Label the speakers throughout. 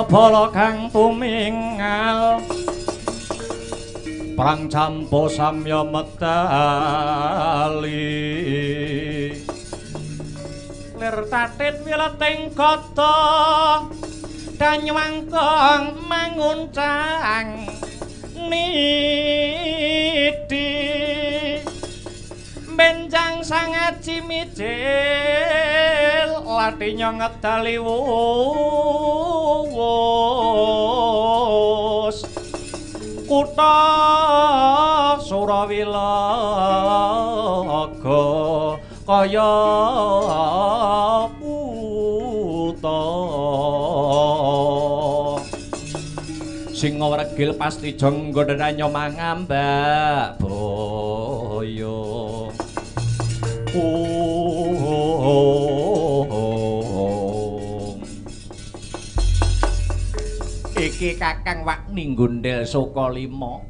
Speaker 1: bala kang tumingal perang campo samya medali lir tatit wileting kata danyuwangkong manguncang nidi benjang sangat cimicil latinya ngedali wuwus kutha Surawilaga kaya buta singa wregil pasti jangga denanya mangambak boyo iki Kakang Wakni Gondel Sukalima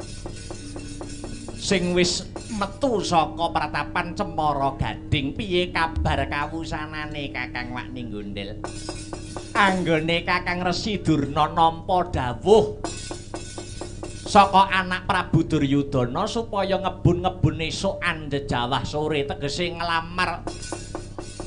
Speaker 1: sing wis metu saka pratapan Cemara Gading piye kabar kawusanane Kakang Wakni Gondel anggone Kakang Resi Durna nampa dawuh saka anak Prabu Duryudana supaya ngebun-ngebun esuk andhejawah sore tegese nglamar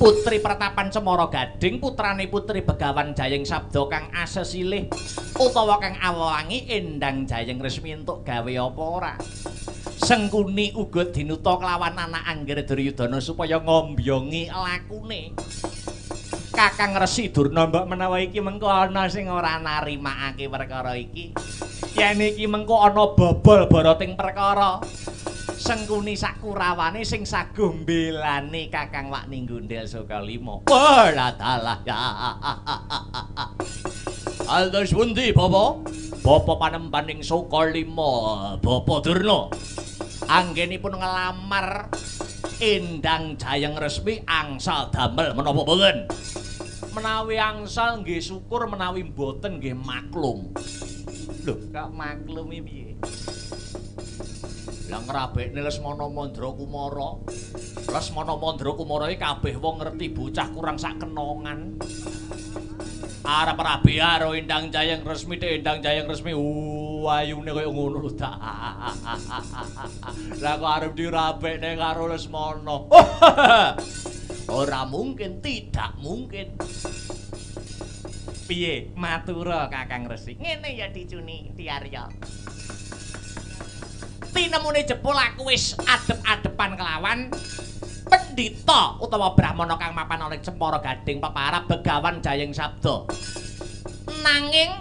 Speaker 1: putri Pratapan Cemara Gading putrane Putri Begawan Jayeng Sabda kang asesilih utawa kang awangi Endang Jayeng Resmi entuk gawe apa ora Sengkuni uga dinuta kelawan anak Anggir Duryudana supaya ngombyongi lakune Kakang Resi Durna mbok menawa iki mengko ana sing ora narimakake perkara iki yen iki mengko ana bobol boroting perkara Sengkuni sakurawane sing saguh mbelani Kakang Wakni Gondel Sukalima wala dalah ya aldos pundi Bapak Bapak panembaning Sukalima Bapak Durna anggenipun ngelamar Endang Jayeng Resmi angsal damel menapa boten menawi angsal nggih syukur menawi mboten nggih maklum lho kok maklumi piye lah ngrabekne Lesmana Mandra Kumara Lesmana Mandra Kumara iki kabeh wong ngerti bocah kurang sak kenongan arep rabi karo Endang Jayeng Resmi Endang Jayeng Resmi ayune kaya ngono lho ta lah kok arep dirabekne karo Lesmana ora mungkin tidak mungkin piye matura Kakang Resi ngene ya dicuni Tiarya tinemune jebul aku wis adep-adepan kelawan pendhita utawa brahmana kang mapan ana ing Cemara Gading peparab Begawan Jayeng Sabda nanging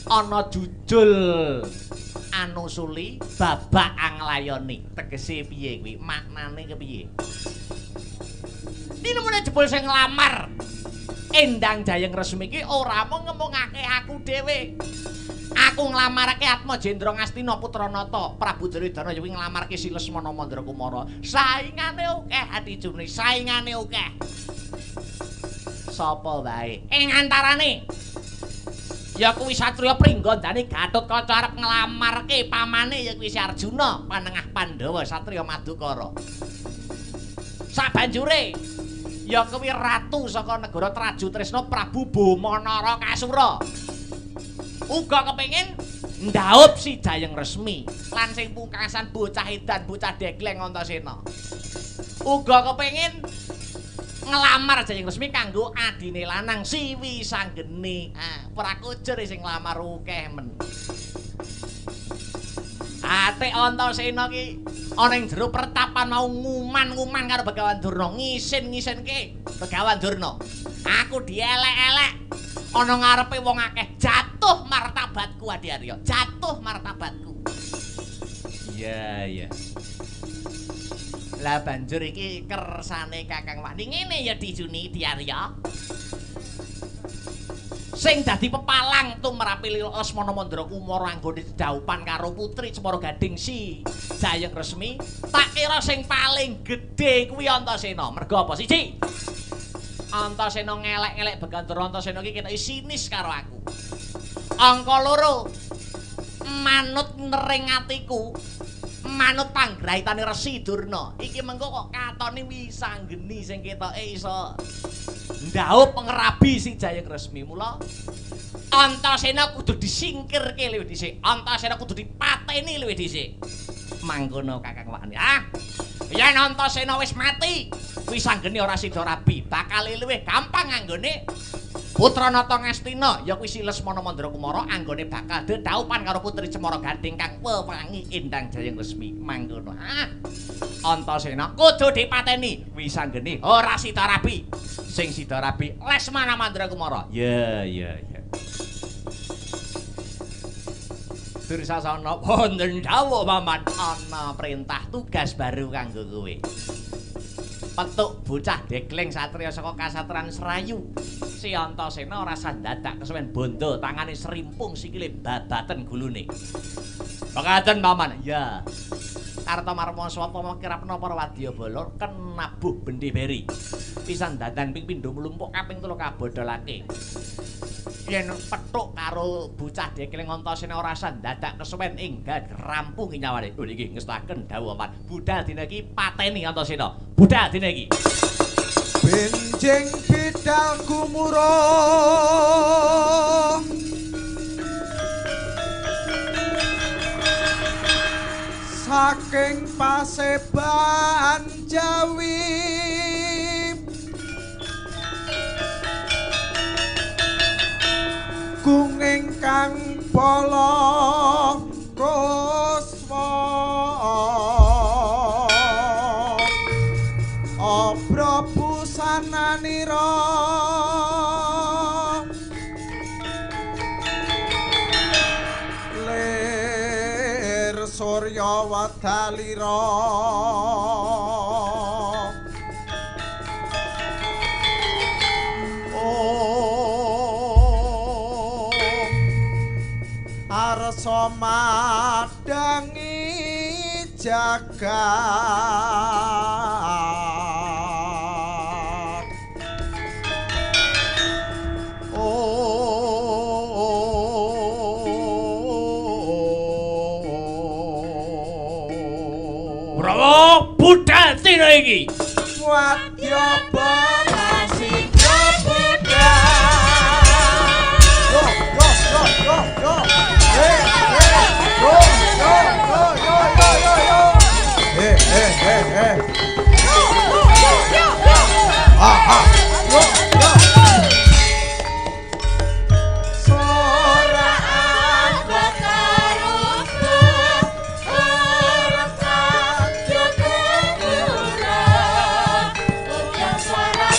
Speaker 1: ana jujul anusuli babak anglayoni tegese piye kuwi maknane kepiye tinemune jebul sing nglamar Endang Jayeng Resmi iki ora mung ngemungake aku dhewe aku nglamarake Atma Jendra Ngastina Putra Nata Prabu Duryudana kuwi nglamarke si Lesmana Mandra Kumara saingane akeh Adijuni saingane akeh sapa wae ing antarane ya kuwi satriya pringgondane Gatotkaca arep nglamarke pamane ya kuwi si Arjuna panengah Pandhawa satriya Madukara sabanjure ya kuwi ratu saka negara Traju Tresna Prabu Bomanara Kasura uga kepengin ndhaup si Jayeng Resmi lan sing pungkasan bocah edan bocah degleng Antasena uga kepengin ngelamar Jayeng Resmi kanggo adine lanang Siwi Sanggeni Prakujer sing nglamar akeh men ate Antasena ki ana ing jero pertapan mau nguman-nguman karo Begawan Durna ngisin-ngisinke Begawan Durna aku dielek-elek ana ngarepe wong akeh jatuh martabatku Adiarya jatuh martabatku iya lah banjur iki kersane Kakang Wakni ngene ya dijuni Diarya sing dadi pepalang tumrapi Lesmana Mandra Kumara anggone dedaupan karo putri Cemara Gading si Jayeng Resmi tak kira sing paling gedhe kuwi Antasena merga apa siji Antasena ngelek-ngelek Begawan Antasena iki ketoke sinis karo aku angka loro manut nering atiku manut panggraitane Resi Durna iki mengko kok katone Wisanggeni sing ketoke iso ndhaup pengrabi si Jayeng Resmi mula Antasena kudu disingkirke luwih dhisik. Antasena kudu dipateni luwih dhisik. Mangkono Kakang Wani. Yen Antasena wis mati, wis anggene ora sida rabi, bakal luwih gampang anggone Putra Nata Ngastina ya kuwi si Lesmana Mandra Kumara anggone bakal dedaupan karo putri Cemara Gading kang wewangi Endang Jayeng Resmi. Mangkono. Antasena kudu dipateni, wis anggene ora sida rabi. Sing sida rabi Lesmana Mandra Kumara. Ya. Dursasana wonten dawuh Paman ana perintah tugas baru kanggo kowe. Petuk bocah dekling satriya saka kasatran Serayu. Si Antasena ora sandadak kesuwen bondo tangane serimpung sikile babaten gulune. Mekaten Paman. Ya. Karta marma swapa kirapna para wadyabala kenabuh bendi beri. Pisan dadan ping pindho mlumpuk kaping 3 kabodholake. Yen petuk karo bocah dekling Antasena ora sandadak kesuwen enggal rampung nyawane. Lho niki ngestaken dawuh Paman. Budal dina iki pateni Antasena. Budal dina iki. Benjing bidal gumuruh saking paseban Jawi gung ingkang pala kuswa obro busananira lir surya wadalira arsa madangi jagat Prawa budal dina iki wadya balasin Suara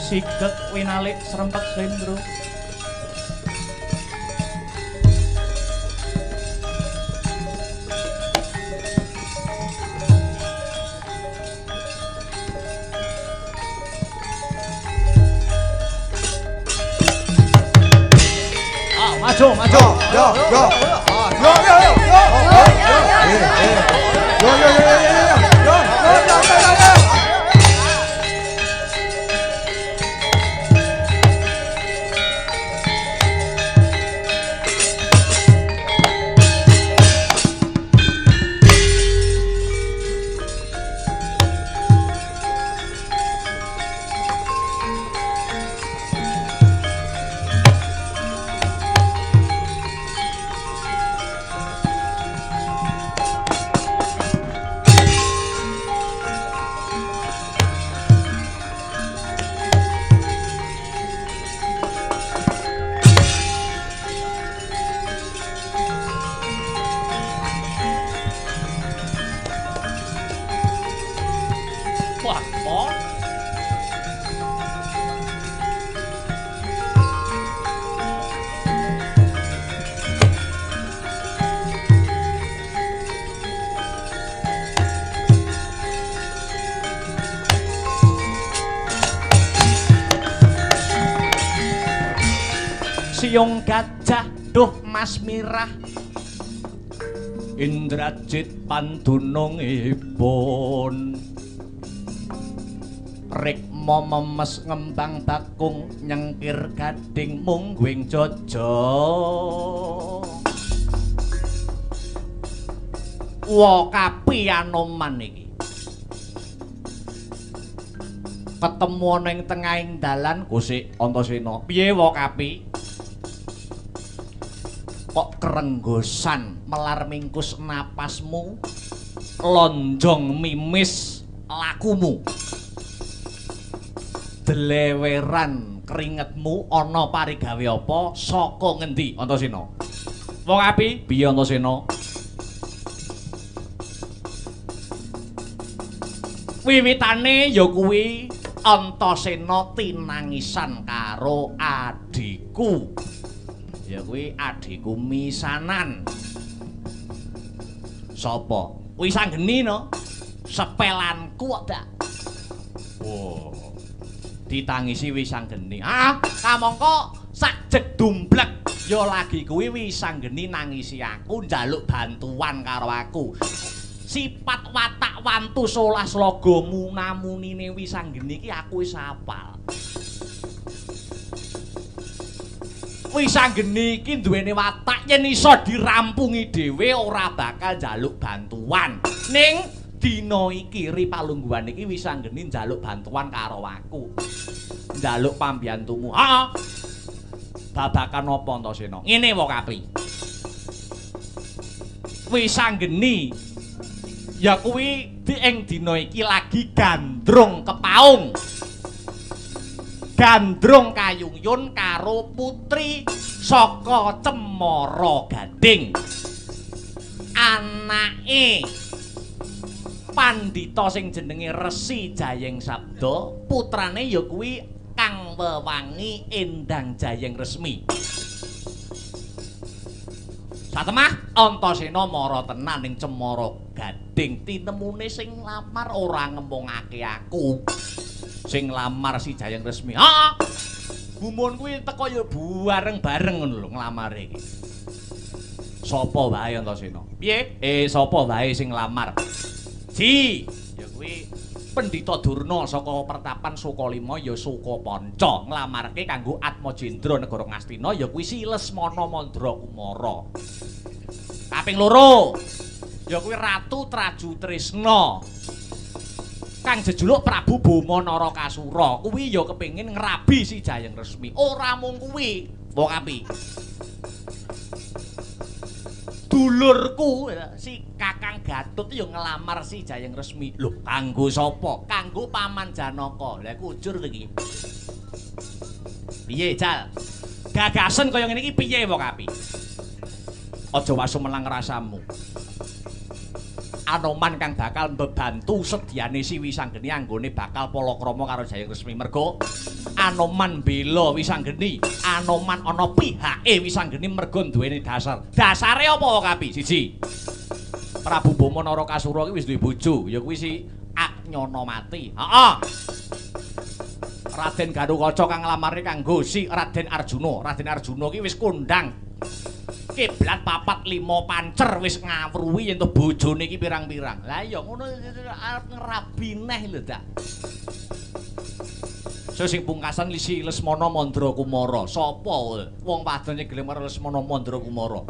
Speaker 1: Sigek winalik srempet slendro. Maju, maju.
Speaker 2: Yo.
Speaker 1: Siung gajah duh Mas Mirah Indrajit pandunungipun Rikma memes ngembang bakung nyengkir gading mungguing jojo Wokapi Anoman iki ketemu ning tengahing dalan Gusik Antasena piye Wokapi kok kerenggosan melar mingkus napasmu lonjong mimis lakumu deleweran keringetmu ana parigawe apa saka ngendi Antasena wong api piye Antasena wiwitane ya kuwi Antasena tinangisan karo adhiku ya kuwi adhiku misanan. Sapa? Wisanggeni no. Sepelanku kok dak. Oh. Ditangisi Wisanggeni. Ah, kamangka sajeg dumblek ya lagi kuwi Wisanggeni nangisi aku njaluk bantuan karo aku. Sifat watak wantu solas logo munamunine Wisanggeni iki aku wis hafal. Wisanggeni iki duweni watak yen iso dirampungi dhewe ora bakal njaluk bantuan. Ning dina iki Ripalungguhan iki Wisanggeni njaluk bantuan karo aku. Njaluk pambiyantumu. Heeh. Babakan apa Antasena? Ngene wae Kapri. Wisanggeni ya kuwi ing dina iki lagi gandrung kepaung. Gandrung kayuyun karo putri saka Cemara Gading. Anake pandhita sing jenenge Resi Jayeng Sabda, putrane ya kuwi Kang Wewangi Endang Jayeng Resmi. Satemah Antasena mara tenan ning Cemara Gading, tinemune sing lamar ora ngembongake aku. Sing lamar si Jayeng Resmi. Heeh. Gumun kuwi teko ya bareng-bareng ngono lho nglamare iki. Sapa wae Antasena? Piye? Sapa wae sing lamar? Ji, ya kuwi Pendhita Durna saka Pertapan Sukalima ya Sukapanca nglamarke kanggo Atmajendra negara Ngastina ya kuwi si Lesmana Mandrakumara. Kaping loro ya kuwi Ratu Traju Trisna. Kang jejuluk Prabu Boma Narakasura kuwi ya kepengin ngrabi si Jayeng Resmi. Ora mung kuwi, wong api. Dulurku si Kakang Gatut ya ngelamar si Jayeng Resmi. Lho, kanggo sapa? Kanggo Paman Janaka. Lah iku ujur iki. Piye, Jal? Gagasan kaya ngene iki piye, wong api? Aja wasu melang rasamu. Anoman kang bakal mbebantu sediane si Wisanggeni anggone bakal palakrama karo Jayeng Resmi. Mergo Anoman bela Wisanggeni, Anoman ana pihake Wisanggeni mergo duweni dasar. Dasare apa wae Kapi? Siji. Prabu Bama Narakasura iki wis duwe bojo, ya kuwi si Anyanamati. Heeh. Raden Ganukaca kang nglamarne kanggo si Raden Arjuna. Raden Arjuna ki wis kondhang kiblat 4 5 pancer wis ngawruhi yen to bojone iki pirang-pirang. Lah iya ngono arep ngerabi neh lho, Dak. Sing pungkasan si Lesmana Mandrakumara. Sapa wong wadon gelem karo Lesmana Mandrakumara?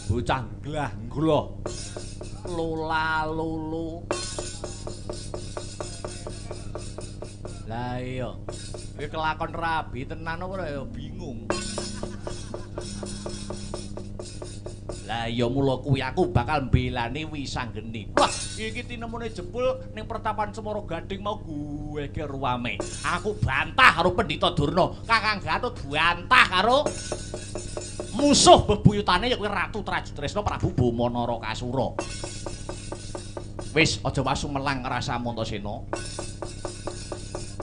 Speaker 1: Bocah glah-glah. Lula lulu. Lah iya. Kuwi kelakon rabi tenan apa ya bingung. Lah ya mula kuwi aku bakal mbelani Wisanggeni. Wah, iki tinemune jebul ning pertapan Cemara Gading mau guweke ruwame. Aku bantah karo Pendhita Durna. Kakang Gatut bantah karo musuh bebuyutane ya kuwi Ratu Trajutresna Prabu Bama Narakasura. Wis aja wasu melang rasamu Antasena.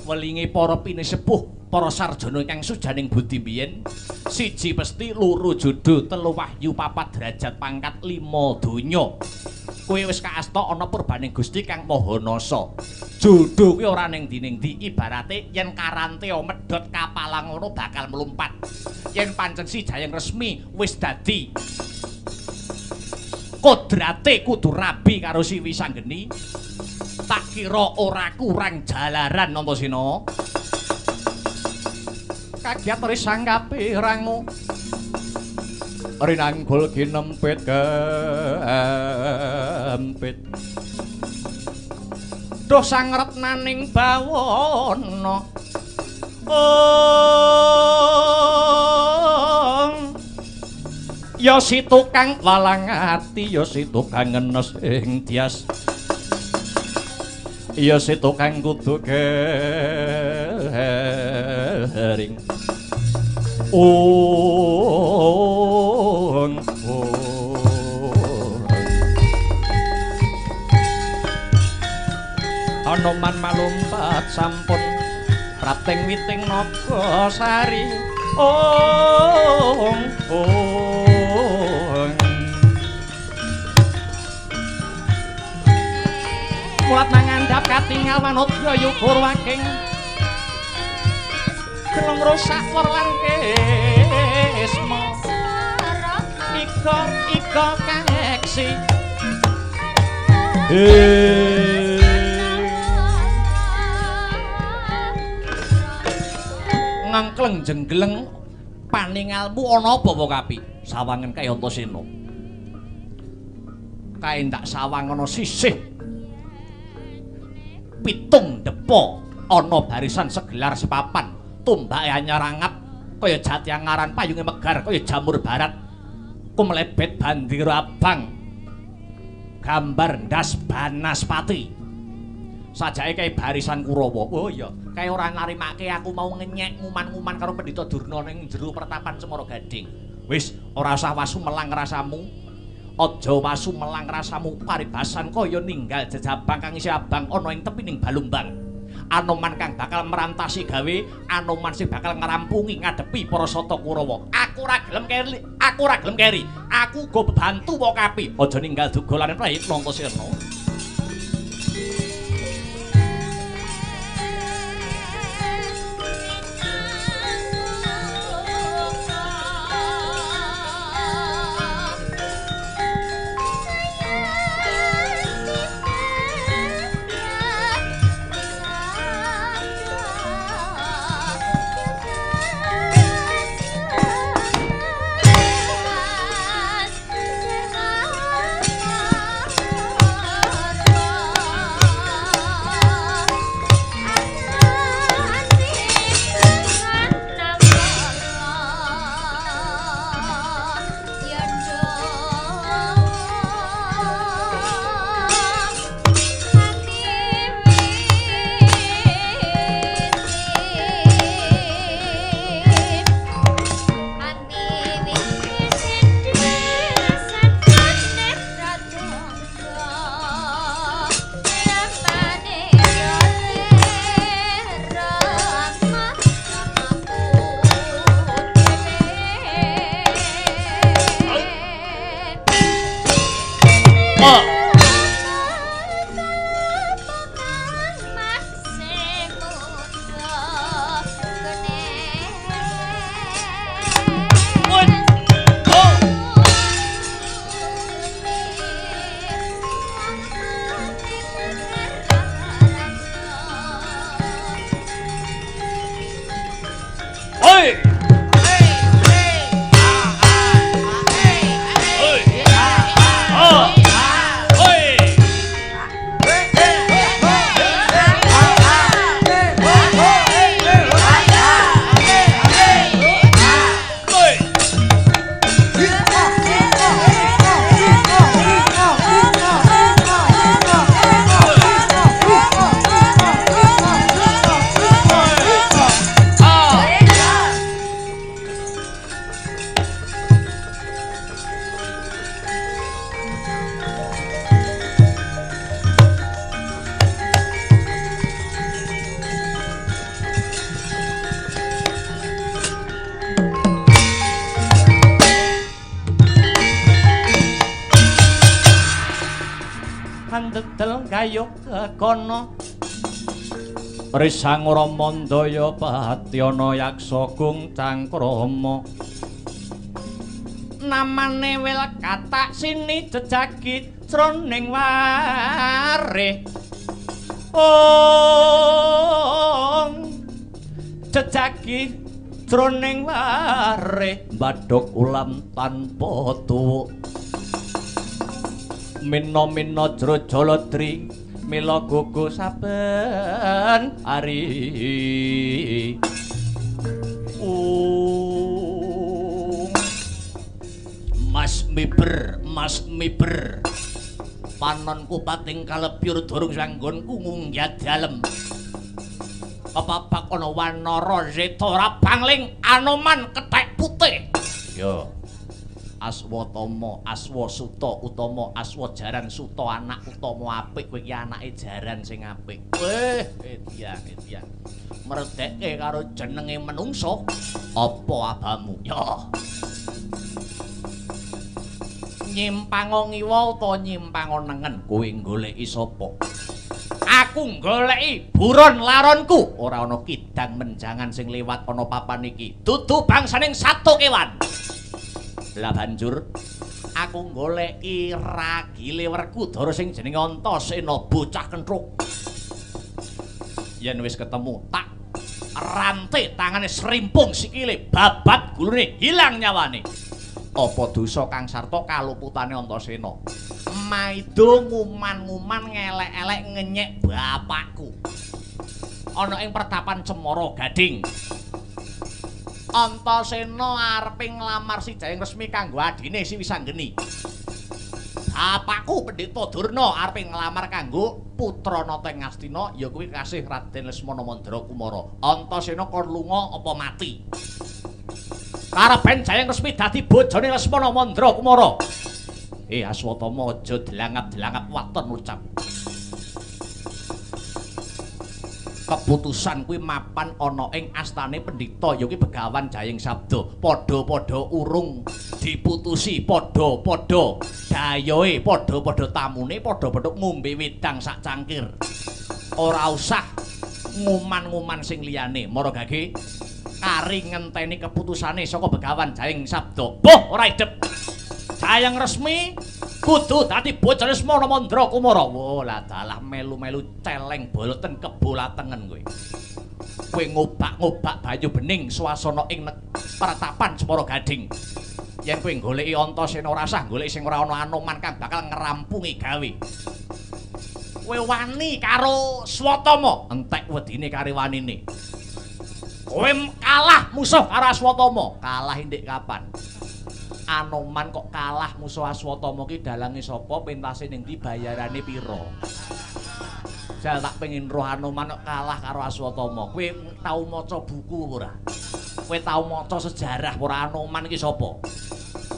Speaker 1: Welinge para pinesepuh, para sarjana ingkang sujaning budi biyen, 1 pesti, 2 jodho, 3 wahyu, 4 derajat pangkat, 5 donya. Kowe wis kaasta ana purbaning Gusti Kang Maha Nasa. Jodho kuwi ora ning ndi-ndi, ibarate yen karanteo medhot kapalang ngono bakal mlumpat. Yen pancen si Jayeng Resmi wis dadi kodrate kudu rabi karo si Wisanggeni, tak kira ora kurang jalaran Antasena. Kagiat risang kapirangmu rinanggul ginempit kempit duh sang retnaning bawana ya si tukang walang ati ya si tukang ngenes ing tias ya si tukang kudu kering Anoman malumpat sampun prating witing Nagasari mulat nangandhap katingal manut yukur waking gelem rusak lan kesma ika kang eksi ngangkleng jenggleng paningalmu ana apa wae Kapi? Sawangen kae Antasena. Kae ndak sawang ana sisih pitung depa ana barisan segelar sepapan tumbake anyar angap kaya jati angaran payunge megar kaya jamur barat kumlebet bandira abang gambar ndas Banaspati sajake kae barisan Kurawa. Oh iya kae ora narimake aku mau ngenyek nguman-nguman karo Pendhita Durna ning jero pertapan Cemara Gading. Wis ora usah wasu melang rasamu. Aja wasu melang rasamu paribasan kaya ninggal jejabang kang isih abang ana ing tepining Balumbang. Anoman kang bakal merantasi gawe, Anoman sing bakal ngrampungi ngadepi para sata Kurawa. Aku ora gelem keri, aku ora gelem keri. Aku go bebantu wae Kapi. Aja ninggal dogolane prayitna Antasena. ndedel gayuh kekono Risang Ramandaya Patyana yaksa gung cangkrama namane wil katak sini jejagi jroning warih jejagi jroning warih badhok ulam tanpa tuwuk mina-mina jrojoladri mila gugu saben ari Mas miber panonku pating kalebyur durung sanggonku ngunggah dalem Bapak ana wanara zeta ora bangling Anoman kethek putih yo Aswatama Aswasuta utama Aswajaran Suta anak utama apik kowe iki anake jaran sing apik edian merdeke karo jenenge menungso apa abamu yo nyimpang ngiwa utawa nyimpang nengen kowe goleki sapa aku goleki buron laronku ora ana kidang menjangan sing liwat ana papan iki dudu bangsaning sato kewan lah banjur aku goleki ragile Werkudara sing jenenge Antasena bocah kentruk yen wis ketemu tak rantai tangane serimpung sikile babat gulune hilang nyawane apa dosa kang sarta kaluputane Antasena maido nguman-nguman ngelek-elek ngenyek bapakku ana ing pertapan Cemara Gading Antasena arepe nglamar si Jayeng Resmi kanggo adine si Wisanggeni bapakku Pendhita Durna arepe nglamar kanggo putrana teng Ngastina ya kuwi kasih Raden Lesmana Mandra Kumara Antasena kon lunga apa mati karepen Jayeng Resmi dadi bojone Lesmana Mandra Kumara Aswatama aja delangap-delangap waton ucap keputusan kuwi mapan ana ing astane Pendhita ya kuwi Begawan Jayeng Sabda padha-padha urung diputusi padha-padha dayoe padha-padha tamune padha-padha ngombe wedang sak cangkir ora usah nguman-nguman sing liyane mara gage kari ngenteni keputusane saka Begawan Jayeng Sabda boh ora idep Jayeng Resmi kudu dadi bojone Lesmana Mandra Kumara lah dalah melu-melu celeng boloten kebolatengen kowe kowe ngobak-ngobak banyu bening swasana ing pertapan Cemara Gading yen kowe goleki Antasena ora usah goleki sing ora ana Anoman kang bakal ngrampungi gawe kowe wani karo Swatama entek wedine kare wanine kowe kalah musuh karo Aswatama kalah ndek kapan Anoman kok kalah musuh Aswatama ki dalange sapa pentase ning ndi bayarane pira jal tak pengin roh Anoman kok kalah karo Aswatama kowe tau maca buku ora kowe tau maca sejarah ora Anoman ki sapa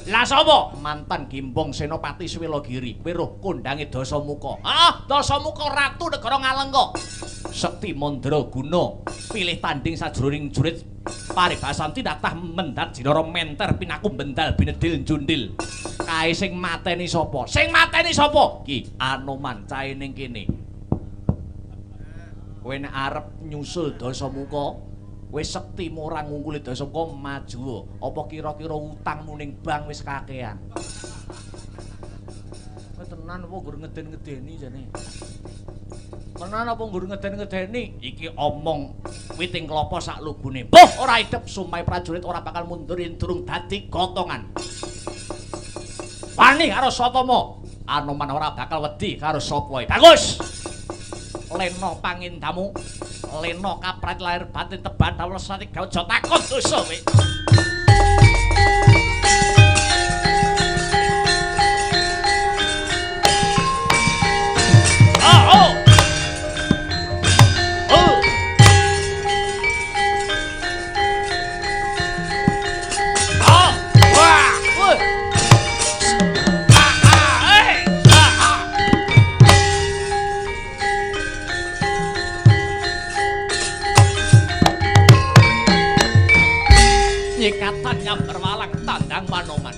Speaker 1: lah sapa mantan Gimbong Senopati Swelagiri kowe roh kondange Dasamuka Dasamuka ratu negara Ngalengka Sekti Mandraguna pilih tanding sajroning jurit paribasan tinatah mendat jinara menter pinaku bendal binedil jundil kae sing mateni sapa ki Anoman cahe ning kene kowe nek arep nyusul Dasamuka kowe sektimu ora ngungkuli Dasamuka maju apa kira-kira utangmu ning bank wis kakean kowe tenan apa nggur ngeden-ngedeni jane menan apa nggur ngeden-ngedeni iki omong witing klapa sak lugune boh ora idep sumpah prajurit ora bakal mundur yen durung dadi gotongan wani karo Swatama Anoman ora bakal wedi karo sapa wae bagus lena pangindamu lena kaprat lahir batin teban dawuh sati gawe aja takon dosa kowe nyekatan berwalang tandang Manoman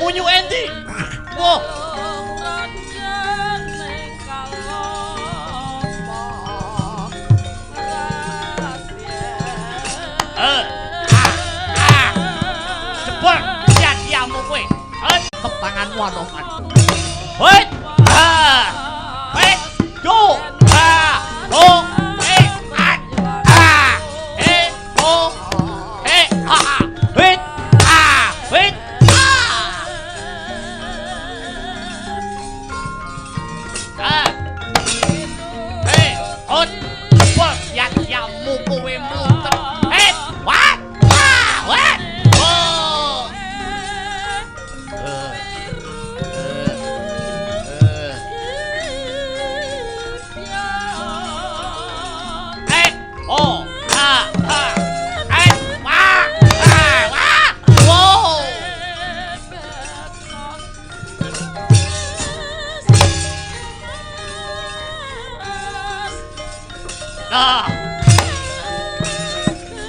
Speaker 1: Munyu endi? Wo. Jebol siamu kowe. Ketanganmu anoman. Wait. Wait. Yo. Oh.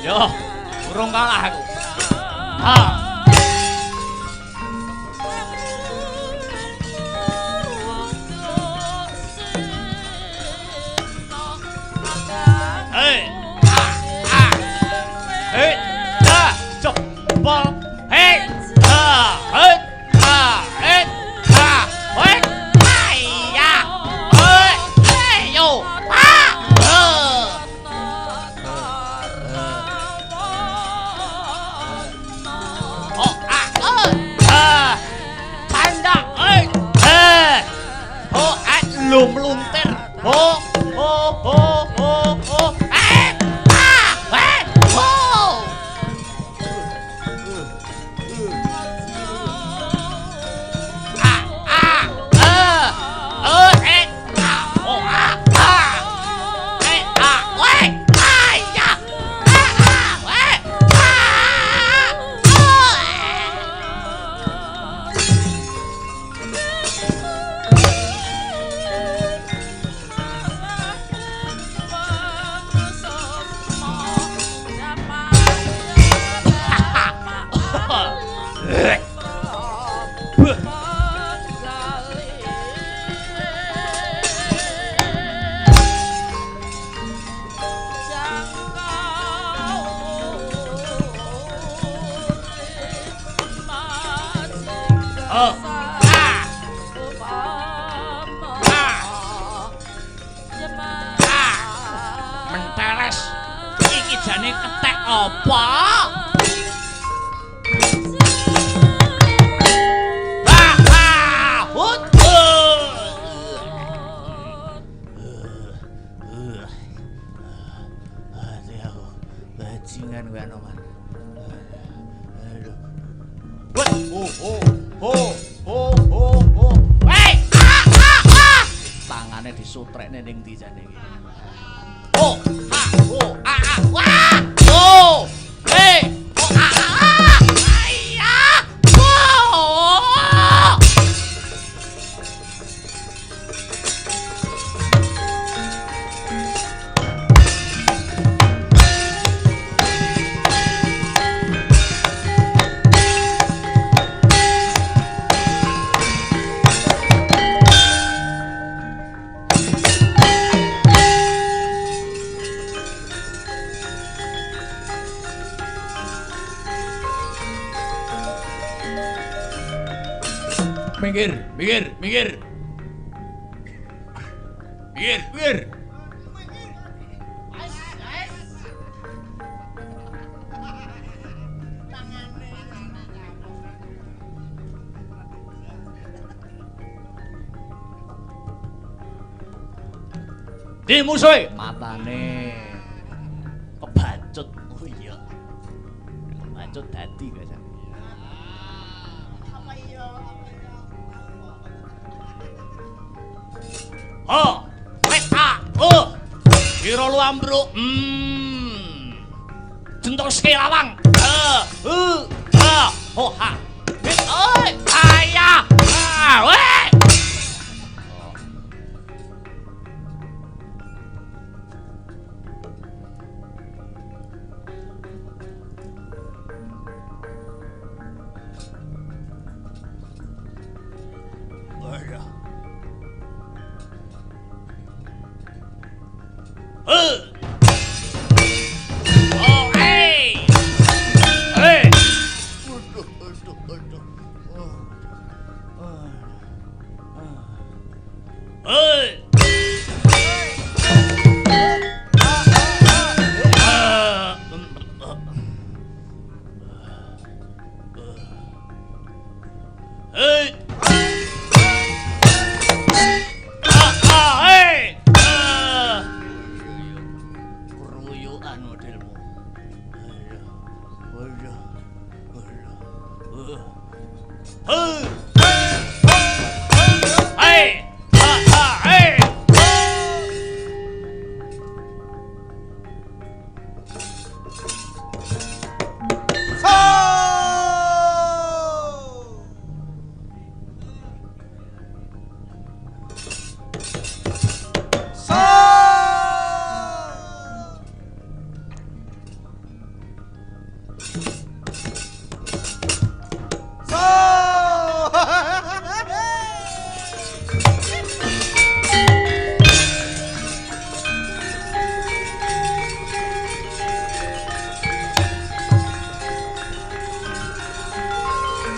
Speaker 1: Yo, urung kalah aku. Lumluntir. Menteles iki jane ketek apa? Bajingan gue anoman. Tangane disutrekne ning ndi jane iki. Minggir. Di musuhe matane kebacut. Oh iya. Kebacut dadi biasa. Kira lu ambruk. Jentoske lawang. Ayah.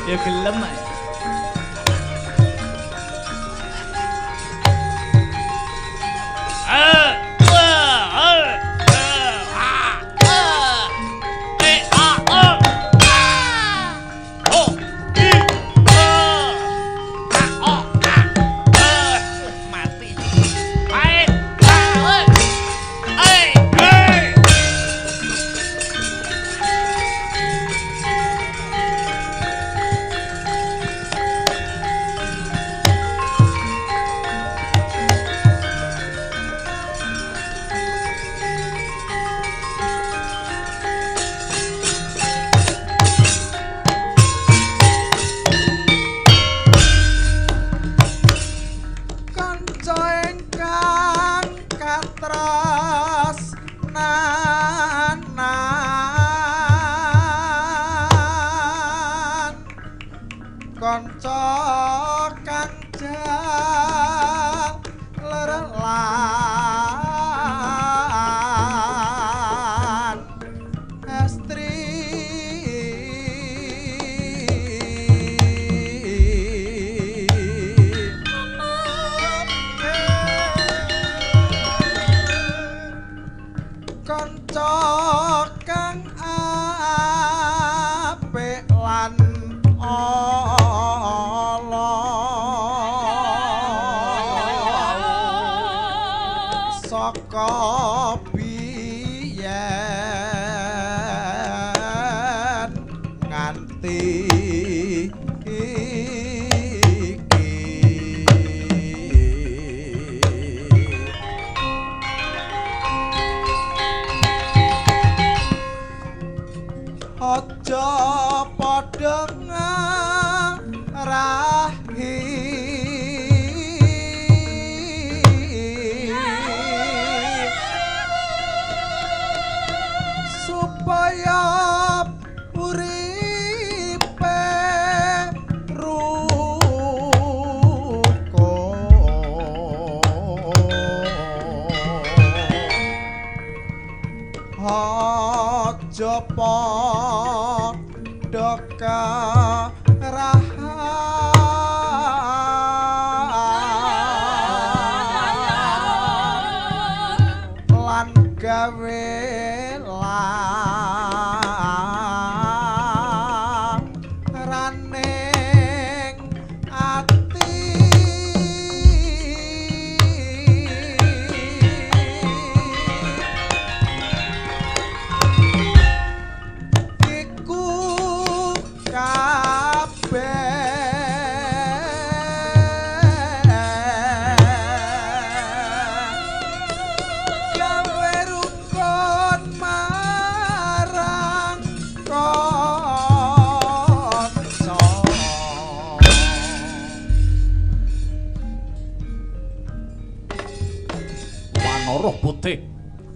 Speaker 1: Ya gelem ae.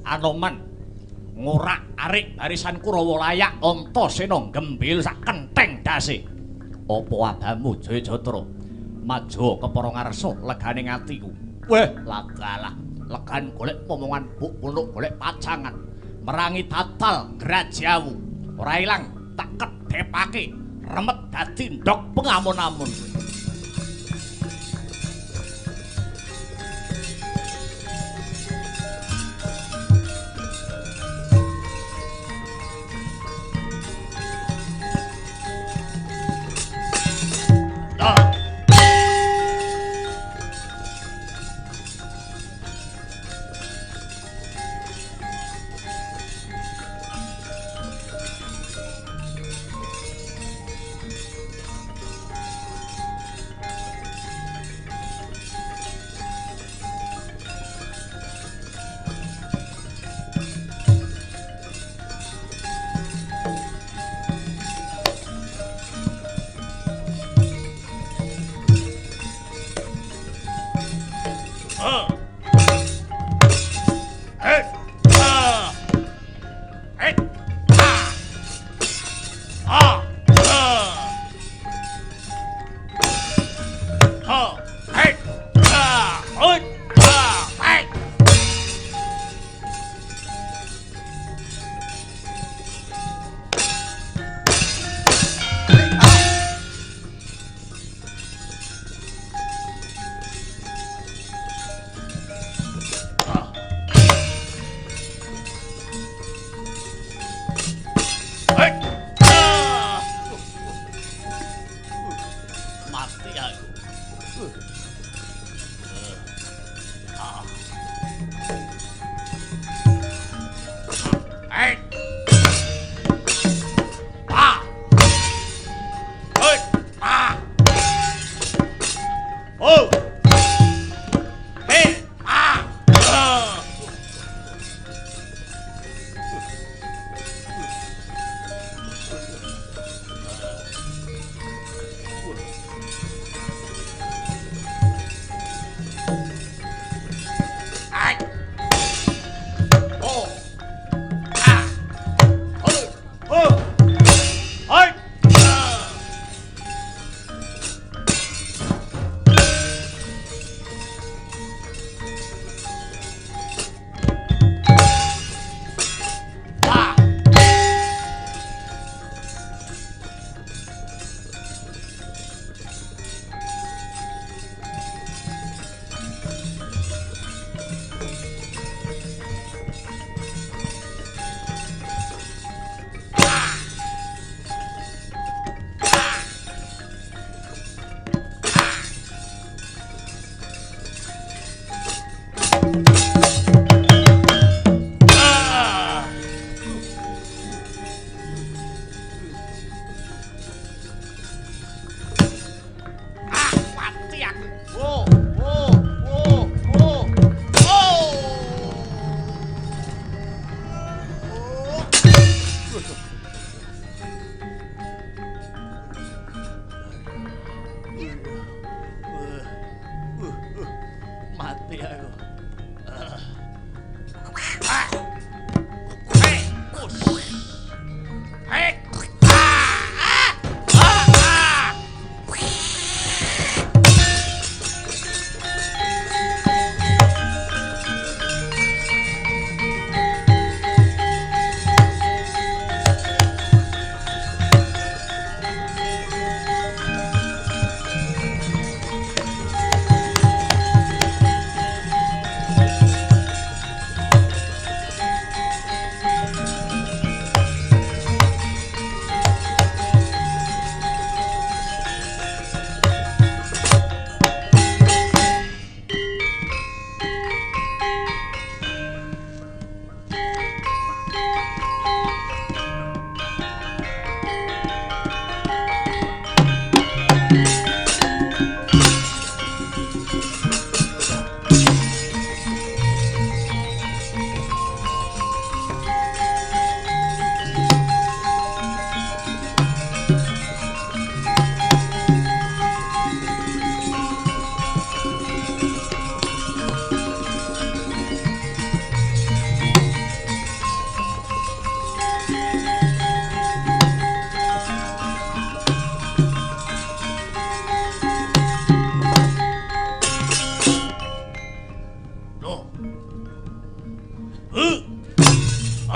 Speaker 1: Anoman ngurak arik barisan Kurawa layak anta sena gembil sak kentheng dase. Apa adamu Jayajatra? Maju kepara ngarsa leganing atiku. Weh, lagalah. legan golek momongan buk punuk golek pacangan merangi tatal grajawu ora ilang tak kedhepake remet dadi ndok pengamun-amun.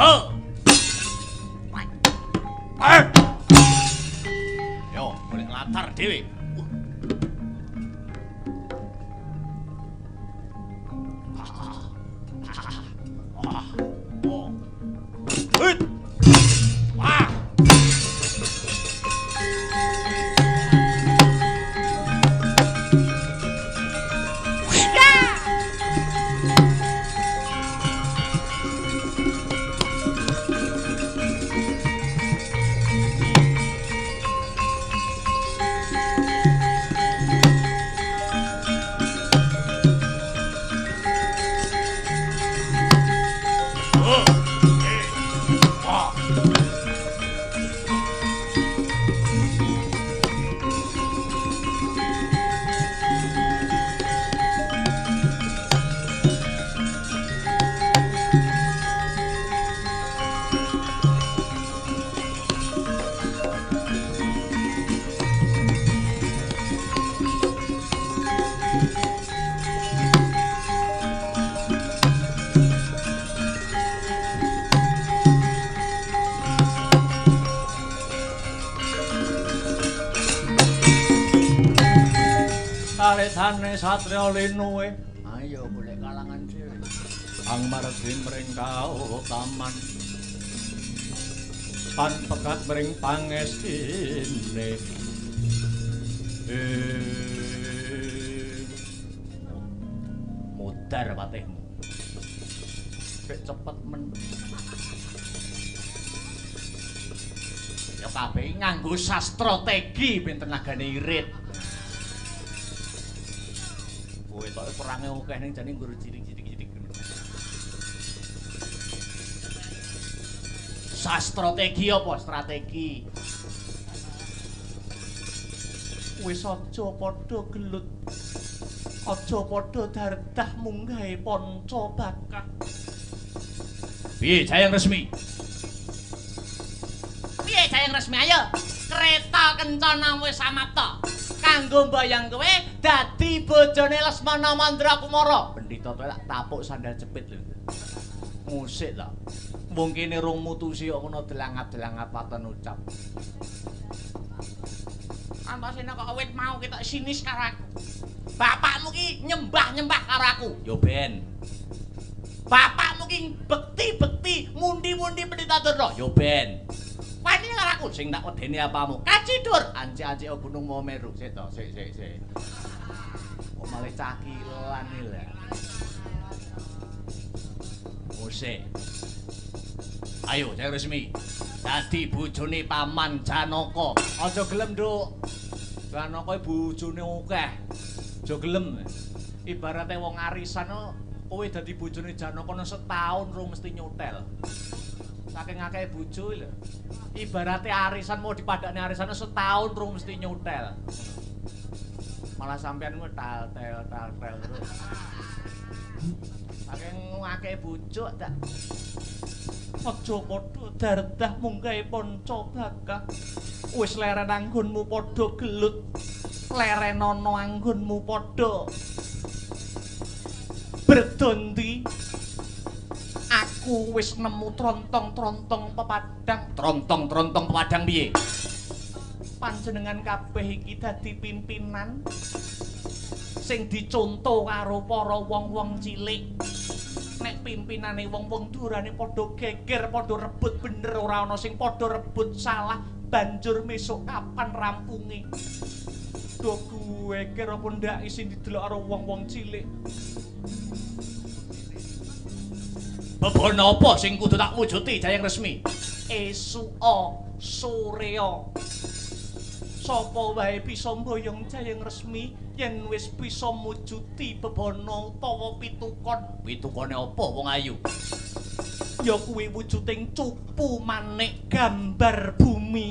Speaker 1: Yo, boleh latar dhewe.
Speaker 2: Karetane Satria Linuwe ayo golek kalangan dhewe ang margi mring kautaman pan pekat mring pangestine mudar patihmu sik cepet men ya kabeh nganggo strategi ben tenagane irit. Kowe tok perange akeh ning jane nggur cilik-cilik. Strategi apa strategi? Wis aja padha gelut. Aja padha dardah munggahe panca bakak. Piye Jayang Resmi?
Speaker 1: Piye Jayang Resmi ayo? Kereta kencana wis samapta. Kanggo mbayang kowe dadi bojone Lesmana Mandrakumara.
Speaker 2: Pendhita kowe lak tapuk sandal jepit lho. Musik ta. Wong kene rung mutusi kok ngono delangat-delangat paten ucap.
Speaker 1: Antasine kok awit mau kita sinis karo aku. Bapakmu ki nyembah-nyembah karo aku.
Speaker 2: Yo ben.
Speaker 1: Bapakmu ki bekti-bekti mundi-mundi Pendhita Durna.
Speaker 2: Yo ben.
Speaker 1: Wani karo aku
Speaker 2: Sing tak wedeni apamu?
Speaker 1: Kacidur.
Speaker 2: Anci-anci Gunung Mameru. Sik to, sik. Kok malah cakilan iki lho. Musik. Ayo, Jayang Resmi. Dadi bojone Paman Janaka. Aja gelem, Nduk. Janaka bojone akeh. Aja gelem. Ibarate wong arisan kowe dadi bojone Janaka setahun rung mesti nyotel. Saking akeh bojo lho. Ibarate arisan mau dipadakne arisan setahun rung mesti nyotel. Malah sampean ku tal-tel terus. Saking akeh bojo tak aja padha dardah munggahe panca bakak. Wis leren anggonmu padha gelut. Lerenana anggonmu padha berdondi. Aku wis nemu trontong-trontong pepadang. Trontong-trontong pepadang piye?
Speaker 1: Panjenengan kabeh iki dadi pimpinan sing dicontoh karo para wong-wong cilik. Nek pimpinane wong-wong durane padha geger, padha rebut bener, ora ana sing padha rebut salah, banjur mesuk kapan rampunge. Duh kuwe kira apa ndak isin didelok karo wong-wong cilik.
Speaker 2: Bebono apa sing kudu tak wujuti Jayang Resmi?
Speaker 1: Esuka Surya. Sapa wae bisa mboyong Jayang Resmi yen wis bisa mujuti bebono utawa pitukon.
Speaker 2: Pitukone apa wong ayu?
Speaker 1: Ya kuwi wujuding cupu manik gambar bumi.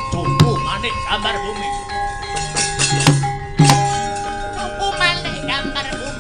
Speaker 2: Cupu manik gambar bumi.
Speaker 1: Cupu manik gambar bumi.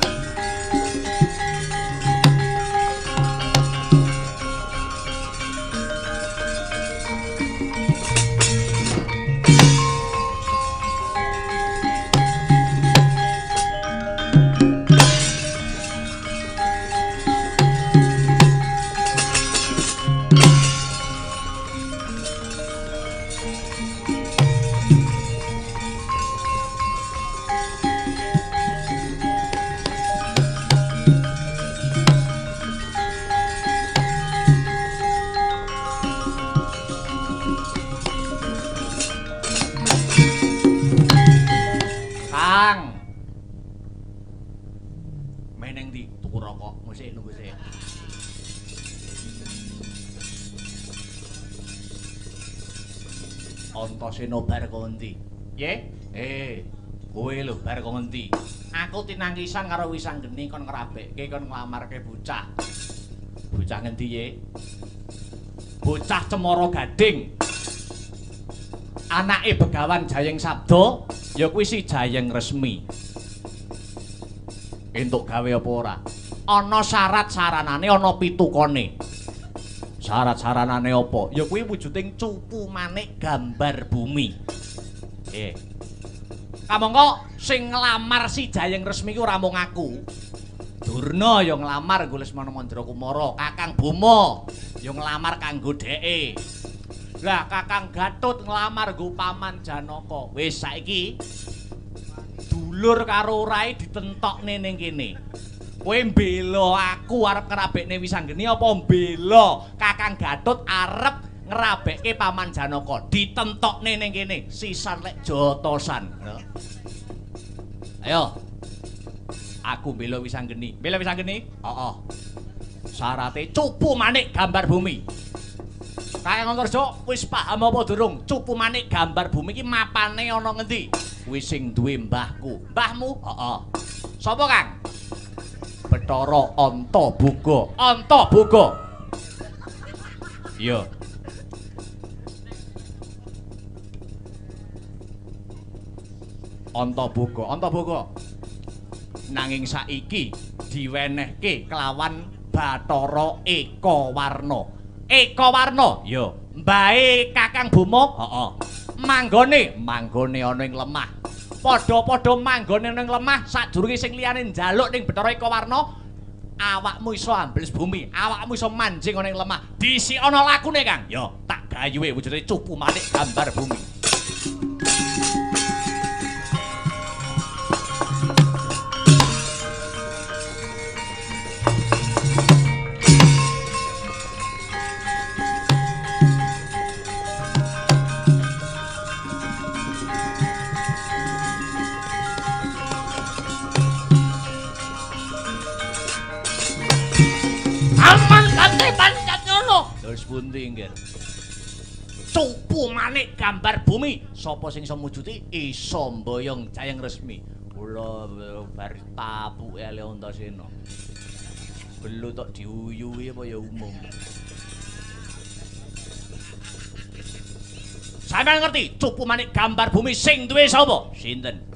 Speaker 2: Antasena bar kondi.
Speaker 1: Ye?
Speaker 2: Kowe lho bar kondi.
Speaker 1: Aku tinangkisan karo Wisanggeni kon ngrabekke kon nglamarke bocah.
Speaker 2: Bocah ngendi ye?
Speaker 1: Bocah Cemara Gading. Anake Begawan Jayeng Sabda, ya kuwi si Jayeng Resmi.
Speaker 2: Entuk gawe apa ora?
Speaker 1: Ana syarat-saranane, ana pitukane.
Speaker 2: Syarat-saranane apa?
Speaker 1: Ya kuwi wujuding cupu manik gambar bumi. Kamangka sing nglamar si Jayeng Resmi ki ora mung aku. Durna ya nglamar nggo Lesmana Mandra Kumara, Kakang Boma ya nglamar kanggo dheke. Lah Kakang Gatut nglamar nggo Paman Janaka. Wis saiki dulur karo rai ditentokne ning kene. Kowe mbela aku arep ngrabekne Wisanggeni apa mbela Kakang Gatut arep ngrabekke Paman Janaka? Ditentokne ning kene, sisan lek jotosan. Ayo. Aku mbela Wisanggeni. Mbela Wisanggeni? Heeh. Syarate cupu manik gambar bumi. Kakang Antarja wis paham apa durung? Cupu manik gambar bumi iki mapane ana ngendi? Kuwi sing duwe mbahku. Mbahmu? Heeh. Sapa, Kang? Bathara Antaboga. Antaboga. Iya. Antaboga. Antaboga. Nanging saiki diwenehke kelawan Bathara Eka Warna. Eka Warna, ya. Mbahe Kakang Boma, heeh. Manggone ana ing lemah. Padha-padha manggone ning lemah sadurunge sing liyane njaluk ning Bathara Eka Warna, awakmu iso ambles bumi, awakmu iso manjing ana ing lemah. Disik ana lakune, Kang. Ya, tak gayuhe wujude cupu manik gambar bumi. Terus pundi nggih? Cupu manik gambar bumi. Sapa sing iso mujuti? Iso mboyong Jayeng Resmi. Kula bar tapuke Ale Antasena. Belu tok diuyuhi apa ya umum. Sampeyan ngerti cupu manik gambar bumi sing duwe sapa? Sinten?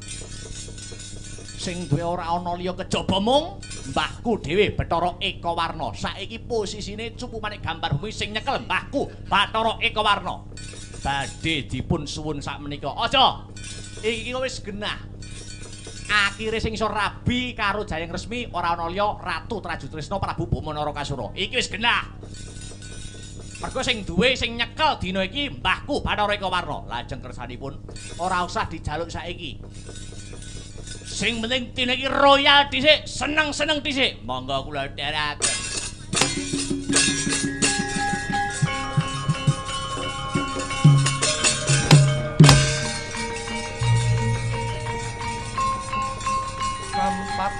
Speaker 1: Sing duwe ora ana liya kejaba mung mbahku dhewe Bathara Eka Warna. Saiki posisine cupu manik gambar bumi sing nyekel mbahku Bathara Eka Warna. Badhe dipun suwun sakmenika. Aja. Iki wis genah. Akhire sing iso rabi karo Jayeng Resmi ora ana liya Ratu Trajutresna Prabu Boma Narakasura. Iki wis genah. Mergo sing duwe sing nyekel dina iki mbahku Bathara Eka Warna. Lajeng kersanipun ora usah dijaluk saiki. Sing penting dina iki royal dhisik, seneng-seneng dhisik. Monggo kula dherekaken. Kampat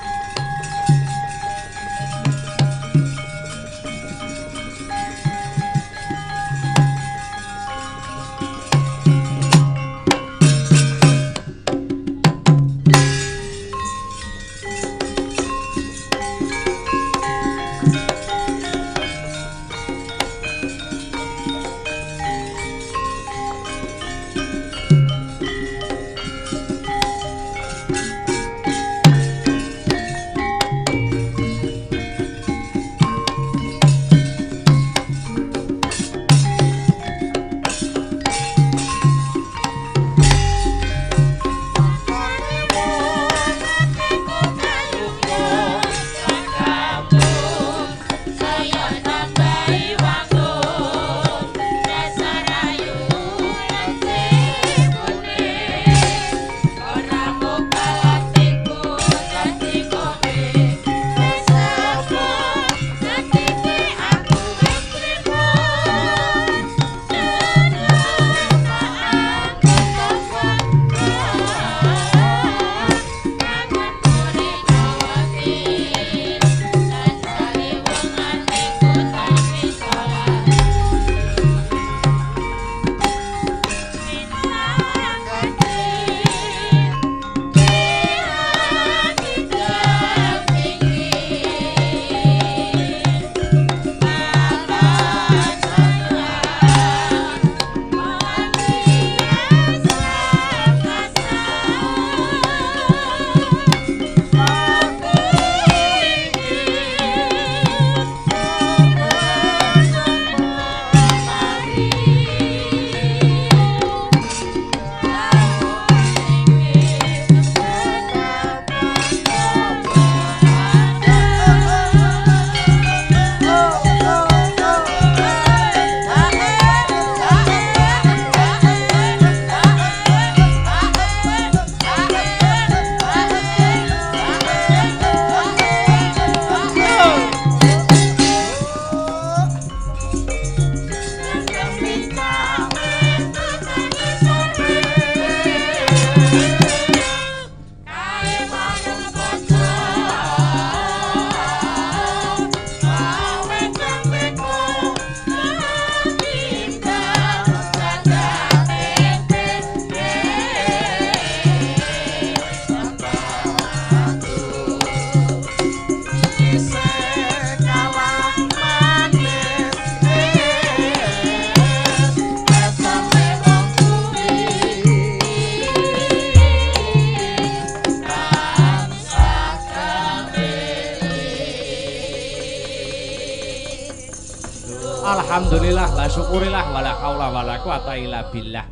Speaker 1: Alhamdulillah, wa syukurilah, wala haula wala quwata illa billah.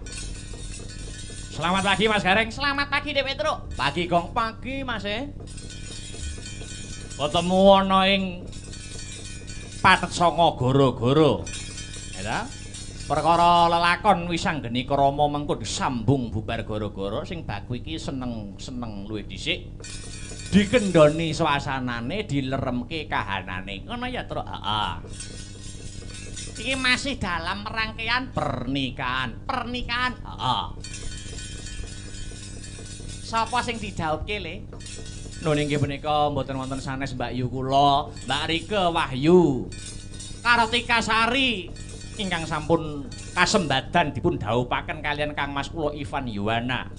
Speaker 1: Selamat pagi Mas Gareng.
Speaker 3: Selamat pagi Dek Petruk.
Speaker 1: Pagi Gong, pagi Mas Ketemu ana ing Patet Sanga Goro-goro. Ya. Perkara lelakon Wisanggeni Krama mengko disambung bubar Goro-goro sing baku iki seneng luwih dhisik. Dikendhoni swasanane, dileremke kahanane. Ngono ya, Truk? Heeh.
Speaker 3: Iki masih dalam rangkaian
Speaker 1: pernikahan.
Speaker 3: pernikahan.
Speaker 1: Heeh.
Speaker 3: Sapa sing didhawuhke le?
Speaker 1: Nun inggih punika mboten wonten sanes Mbak Yu kula, Mbak Rike Wahyu. Kartika Sari ingkang sampun kasembadan dipun dhawuhaken kalian Kang Mas kula Ivan Yuwana.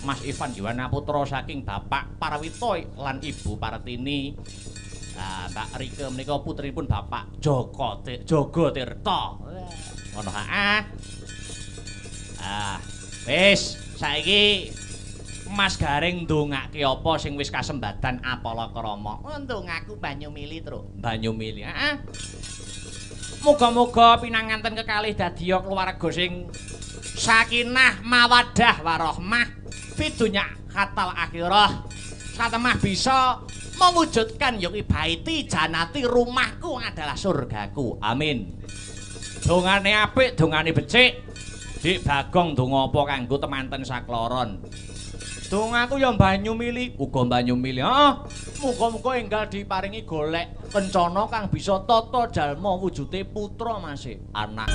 Speaker 1: Mas Ivan Yuwana putra saking Bapak Parwito lan Ibu Partini. Nah, Mbak Rike menika putrinipun Bapak Joko Tirta. Ngono ha. Wis saiki Mas Gareng ndongake apa sing wis kasembadan apala krama?
Speaker 3: Ndongaku banyu mili, Truk.
Speaker 1: Banyu mili. Heeh. Muga-muga pinanganten kekalih dadiya keluarga sing sakinah mawaddah warahmah fidunya hatal akhirah. Satemah bisa mewujudkan yoki baiti janati rumahku adalah surgaku. Amin. Dongane apik, dongane becik. Dik Bagong donga apa kanggo temanten sakloron? Dongaku ya banyu mili, uga banyu mili. Muga-muga enggal diparingi golek kencana kang bisa tata jalma wujude putra masih anak.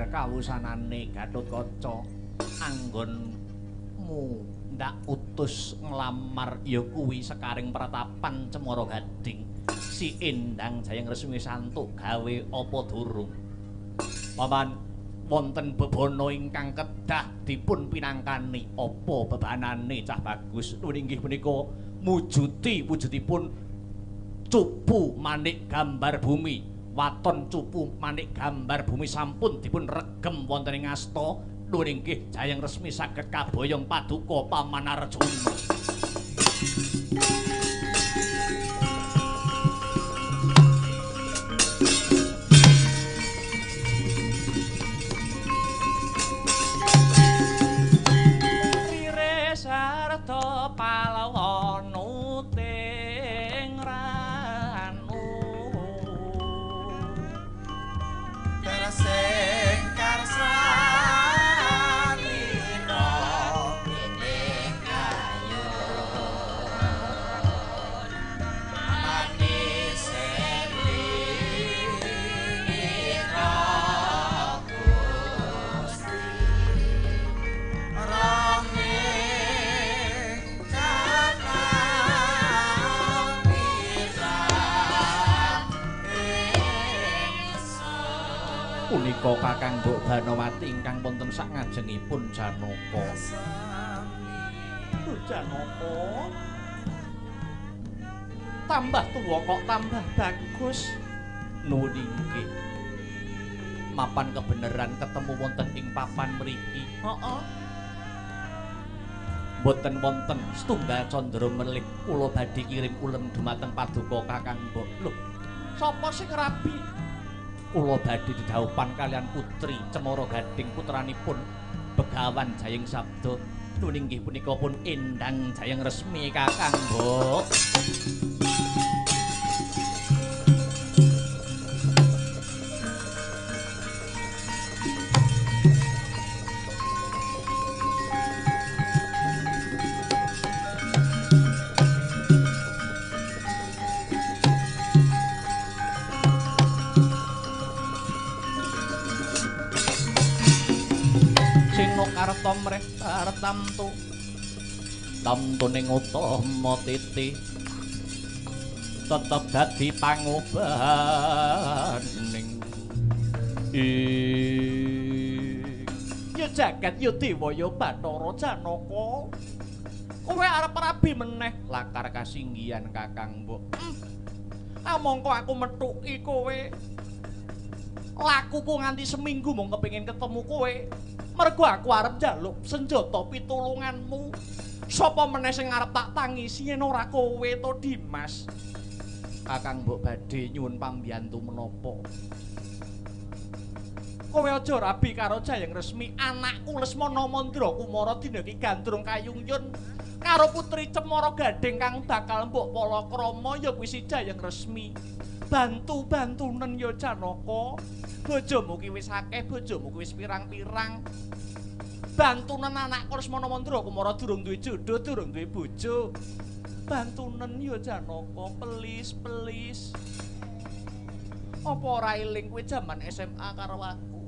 Speaker 1: Kawusanane Gatotkaca anggonmu ndak utus nglamar ya kuwi sekaring pratapan Cemara Gading si Endang Jayang Resmi Santuk gawe apa durung paman wonten bebana ingkang kedah dipun pinangkani apa bebanane cah bagus inggih menika wujudipun cupu manik gambar bumi waton cupu manik gambar bumi sampun dipun regem wonten ing asta nuwun inggih Jayang Resmi saged kaboyong paduka Paman Arjuna. Rire sarta palawan uting ra punika Kakang Mbok Banowati ingkang wonten sak ngajengipun Janaka. Janaka. Tambah tuwa kok tambah bagus. Nuwun inggih. Mapan kebenaran ketemu wonten ing papan mriki. Heeh. Boten wonten setunggal candra melih kula badhe kirim ulem dumateng paduka Kakang Mbok. Lho, sapa sing rabi? Kula badhe didhawuhan kalian putri Cemara Gading putranipun Begawan Jayeng Sabda. Nuwun inggih punika pun Endang Jayeng Resmi Kakang Mbok. Karta mreh tartamtu tamtuning utama titi tetep dadi pangobaning ya jagat ya dewa ya Bathara Janaka kowe arep rabi meneh lakar kasinggihan Kakang Mbok. Mongko aku methuki kowe lakuku nganti seminggu mung kepengin ketemu kowe. Mergo aku arep njaluk senjata pitulunganmu. Sapa meneh sing arep tak tangisi yen ora kowe to Dimas? Kakang Mbok badhe nyuwun pambiyantu menapa? Kowe aja rabi karo Jayeng Resmi, anakku Lesmana Mandra Kumara dina iki gandrung kayungyun karo putri Cemara Gading kang bakal mbok palakrama ya kuwi si Jayeng Resmi. Bantu-bantunen ya Janaka. Bojomu ki wis akeh, bojomu ki wis pirang-pirang. Bantunen anakku Lesmana Mandra Kumara durung duwe jodoh, durung duwe bojo. Bantunen ya Janaka, pelis. Apa ora eling kowe jaman SMA karo aku?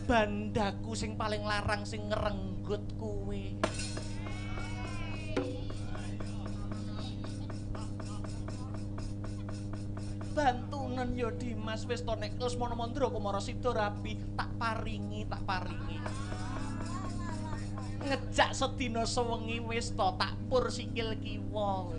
Speaker 1: Bandaku sing paling larang sing ngrenggut kowe. Bantunen ya Dimas wis to nek Lesmana Mandra Kumara sida rabi tak paringi. Ngejak sedina sewengi wis to tak pur sikil kiwa.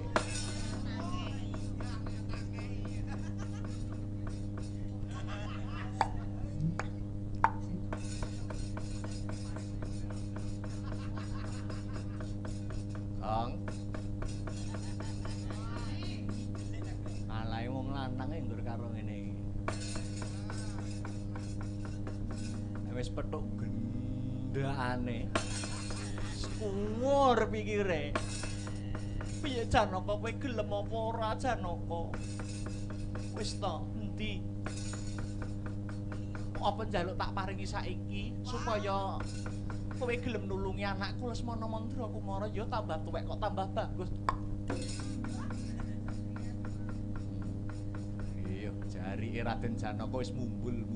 Speaker 1: Kang alae wong lanang nggur karo ngene iki. Wis pethuk gendakane. Umur pikire. Piye Janaka kowe gelem apa ora Janaka? Wis to, endi? Apa njaluk tak paringi saiki supaya kowe gelem nulungi anakku Lesmana Mandra Kumara ya tambah tuwek kok tambah bagus. Iya, jari Raden Janaka wis mumbul.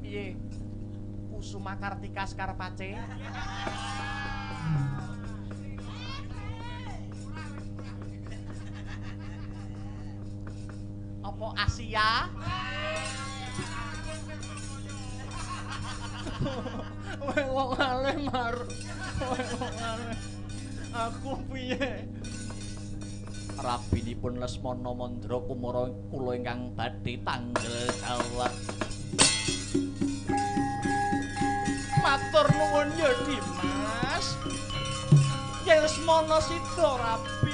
Speaker 1: Piye? Kusuma Kartika Skarpace. Apa Asia? Wong aleh mar. Aku piye? Rabinipun Lesmana Mandra Kumara kula ingkang badhe tanggel jawab. Matur nuwun ya Dimas. Yen Lesmana sida rabi,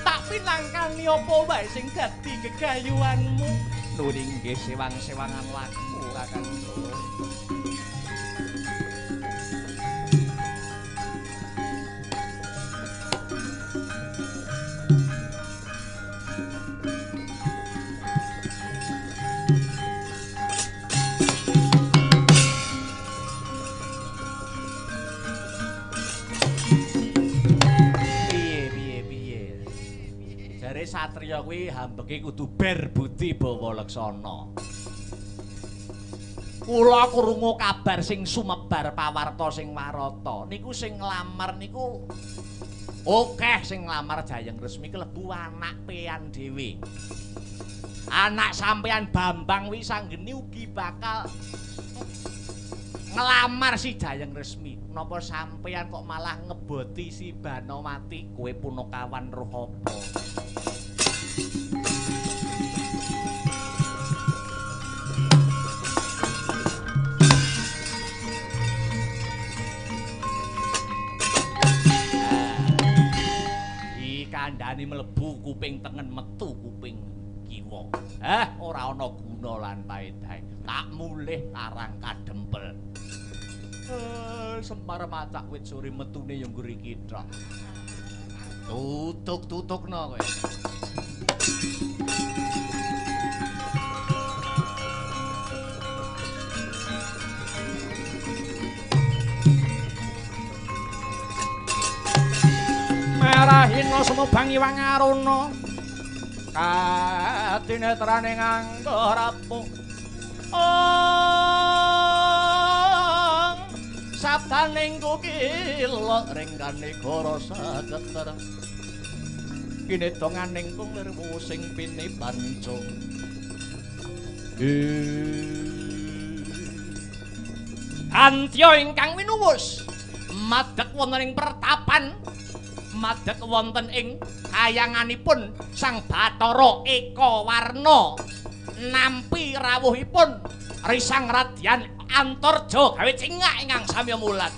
Speaker 1: tak pinangkani apa wae sing dadi gegayuhanmu. Nuwun inggih sewang-sewangan laku Kakang. Satriya kuwi hambeke kudu ber budi bawa leksana. Kula krungu kabar sing sumebar pawarta sing warata. Niku sing nglamar niku Akeh sing nglamar Jayeng Resmi kelebu anak peyan dhewe. Anak sampeyan Bambang Wisanggeni ugi bakal ngelamar si Jayeng Resmi. Napa sampeyan kok malah ngeboti si Banowati? Kowe punakawan roh apa? Kandhane mlebu kuping tengen metu kuping kiwa. Ora ana guna lan paedahe. Tak mulih arang kadempel. Semar macak wit sore metune ya ngguri kithok. Tutuk-tutukno kowe. Merahina sumubang iwang aruna katinetrane nganggo rapuh sabdaning kukila ringkane goro sageter kinedonganing kumirwu sing pinipancung antya ingkang winuwus madhek wonten ing pertapan madhek wonten ing kayanganipun Sang Bathara Eka Warna nampi rawuhipun risang radyan Antarja gawe cingak ingkang samya mulat.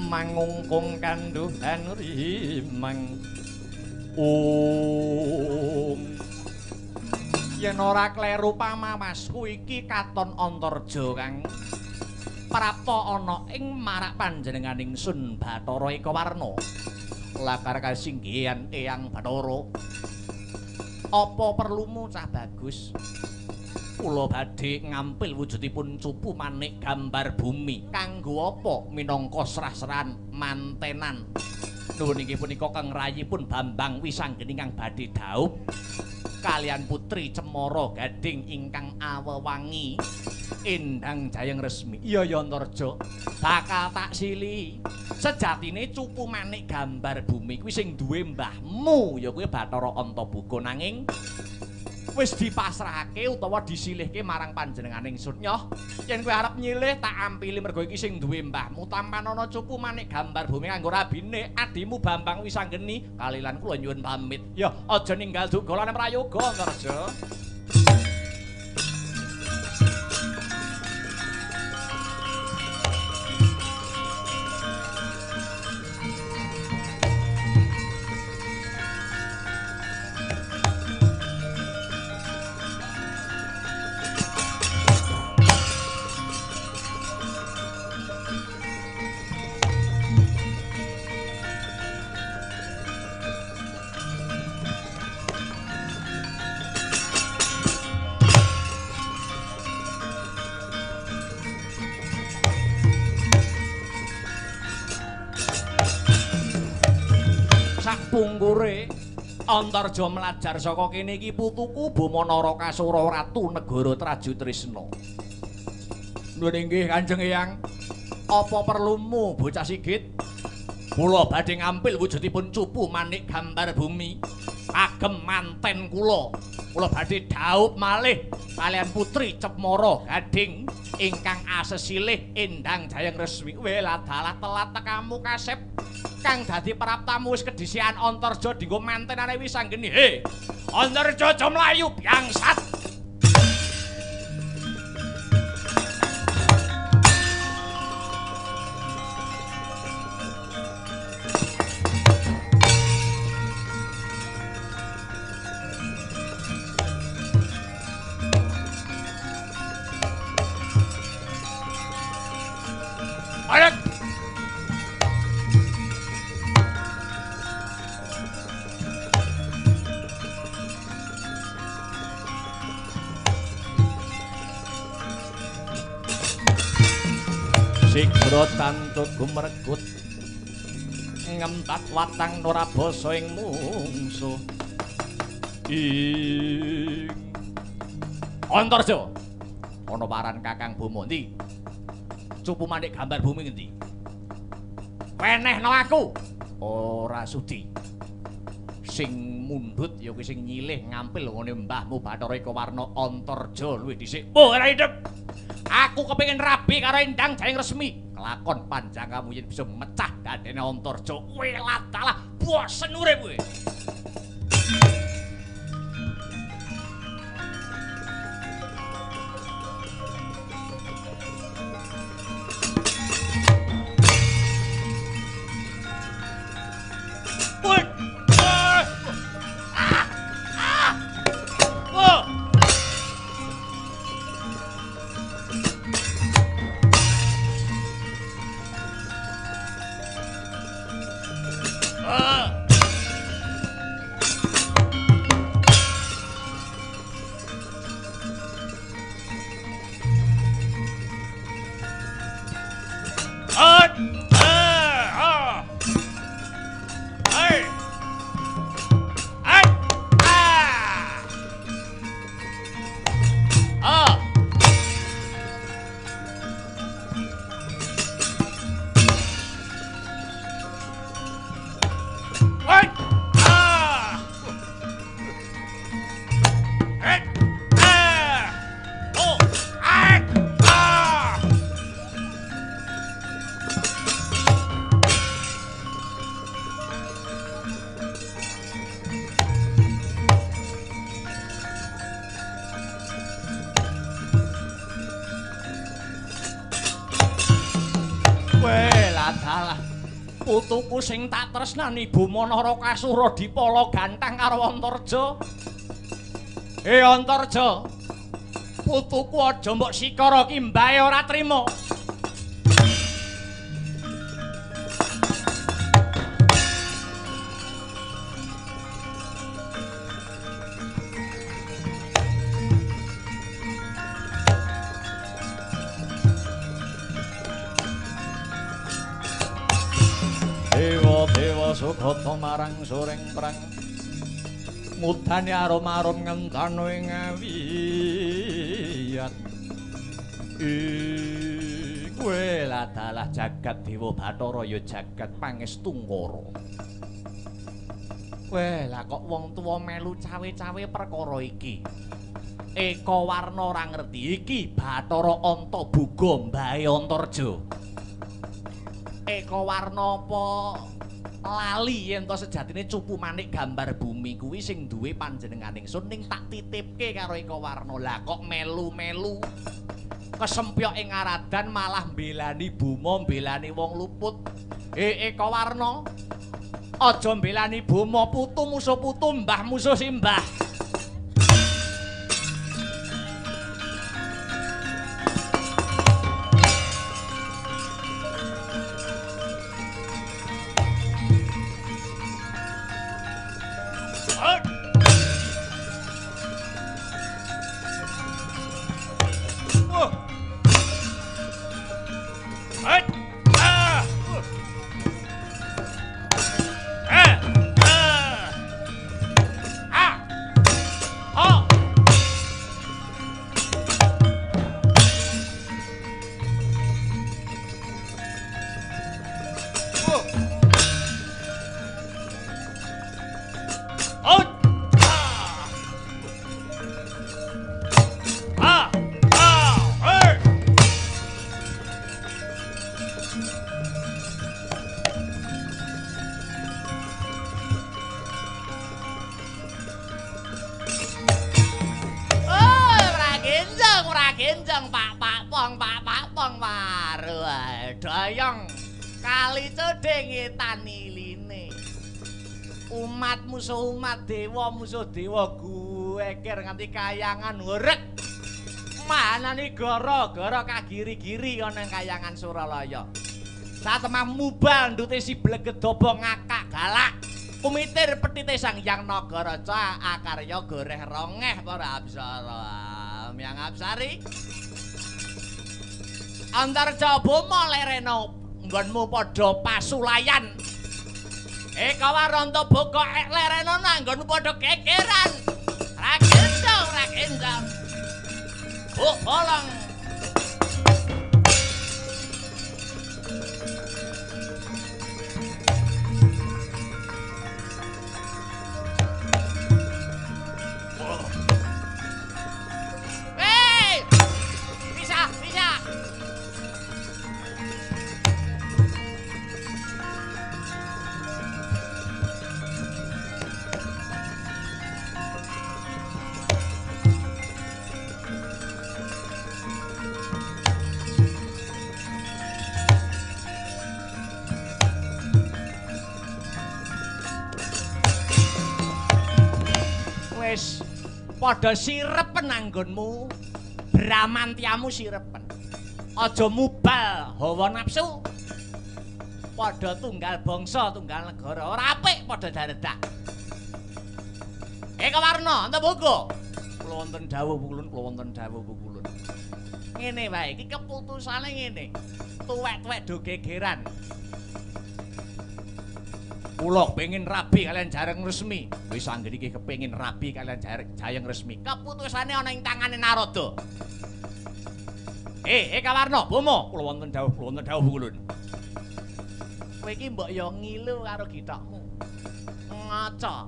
Speaker 1: Mangungkung kanduhan rimang yen ora kleru pamamasku iki katon Antarja kang prapta ana ing marak panjenenganing Sun Bathara Eka Warna lakar kasinggihan Eyang Bathara apa perlumu cah bagus kula badhe ngampil wujudipun cupu manik gambar bumi kanggo apa minangka serah-serahan mantenan nuwun inggih punika kang rayipun Bambang Wisanggeni kang badhe dhaup kalian putri Cemara Gading ingkang awewangi Endang Jayeng Resmi. Iya ya Antarja bakal tak sili sejatine cupu manik gambar bumi kuwi sing duwe mbahmu ya kuwi Bathara Antabuga nanging wis dipasrahake utawa disilihke marang panjenenganing Sun nyoh yen kowe arep nyilih tak ampili mergo iki sing duwe mbahmu tampan ana cupu manik gambar bumi kanggo rabine adimu Bambang Wisanggeni kalilan kula nyuwun pamit ya aja ninggal dugolane prayoga Antarja. Pungkure Antarja melajar saka kene iki putuku Bomanara Kasura Ratu Negara Trajutrisna. Nuwun inggih Kanjeng Eyang, apa perlumu bocah sigit? Kula badhe ngampil wujudipun cupu manik gambar bumi kagem manten kula badhe dhaup malih kalian putri Cemara Gading ingkang asesilih Endang Jayeng Resmi. Welah dalah telat tekamu kasep kang dadi praptamu wis kedisian Antarja dinggo mantenane wis anggeni. He, Antarja aja mlayu bangsat. Sigra tantut gumregut ngemtat watang Norabasa ing mungsuh ing Antarja ana waran Kakang Bama ndi cupu manik gambar bumi ngendi wenehno aku ora sudi sing mundhut ya kuwi sing nyilih ngampil ngene mbahmu Bathara Ekawarna Antarja luwih dhisik ora hidup. Aku kepengin rabi karo Endang Jayeng Resmi. Kelakon panjang kamu yen bisa mecah dadene Antarja. Welah dalah bosen urip kowe. Putuku sing tak tresnani Bumanara Kasura dipala gantang karo Antarja. Antarja, putuku aja mbok sikara ki mbae ora trima. Dewa Sukata marang soreng perang mudhane arum-arum ngentano ing ngawiyat kowe ladalah jagat Dewa Bathara ya jagat Pangestungkara. Lah kok wong tuwa melu cawe-cawe perkara iki. Ekawarna ora ngerti iki Bathara Antabuga mbae Antarja. Ekawarna apa lali yen to sejatine cupu manik gambar bumi kuwi sing duwe panjenengan ingsun ning tak titipke karo Ekawarna. Lah kok melu-melu kesempyok ing aradan malah mbelani Buma, mbelani wong luput. Ekawarna aja mbelani Buma, putu musuh putu, mbah musuh simbah.
Speaker 3: pong waru doyong kali cedenge taniline umat musuh umat dewa musuh dewa gueker nganti kayangan ngurek manane gara-gara kagiri-giri ana ing kayangan Suralaya satemah mubal ndute si Blegedaba ngakak galak kumitir petite Sang Hyang Nagaraja akarya goreh rongeh para apsara Myang Apsari antar Jabama lerena nggonmu padha pasulayan Kawaronto boko lerena nggonmu padha gegeran ragendang bolong wis padha sirepen anggonmu bramantiamu sirepen aja mubal hawa nafsu padha tunggal bangsa tunggal negara ora apik padha daredak Kawarna enta bogo kula wonten dawuh pukulun ngene wae iki keputusane ngene tuwek-tuwek do gegeran kula pengin rabi kalian Jayeng Resmi. Wis anggene iki kepengin rabi kalian Jayeng Resmi. Keputusane ana ing tangane Narada. Kawarna, Bomo, kula wonten dawuh pukulun. Kowe iki mbok yo ngilu karo githokmu. Ngaca.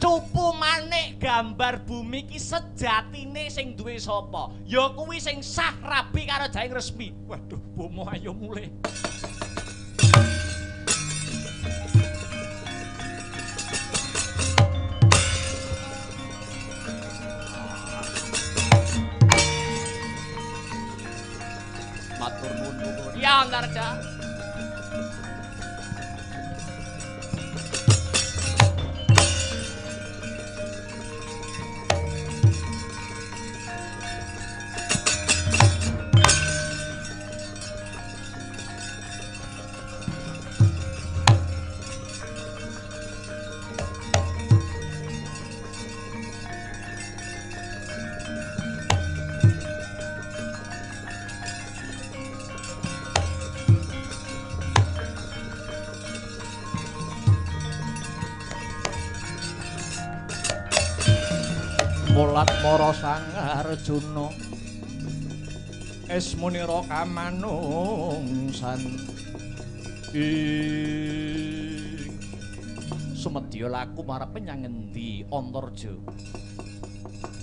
Speaker 3: Cupu Manik gambar bumi iki sejatine sing duwe sapa? Ya kuwi sing sah rabi karo Jayeng Resmi. Waduh, Bomo ayo mulih. Matur nuwun. Ya, Antarja. Mulat mara Sang Arjuna esmunira kamanungsan ing sumedya laku marep menyang endi Antarja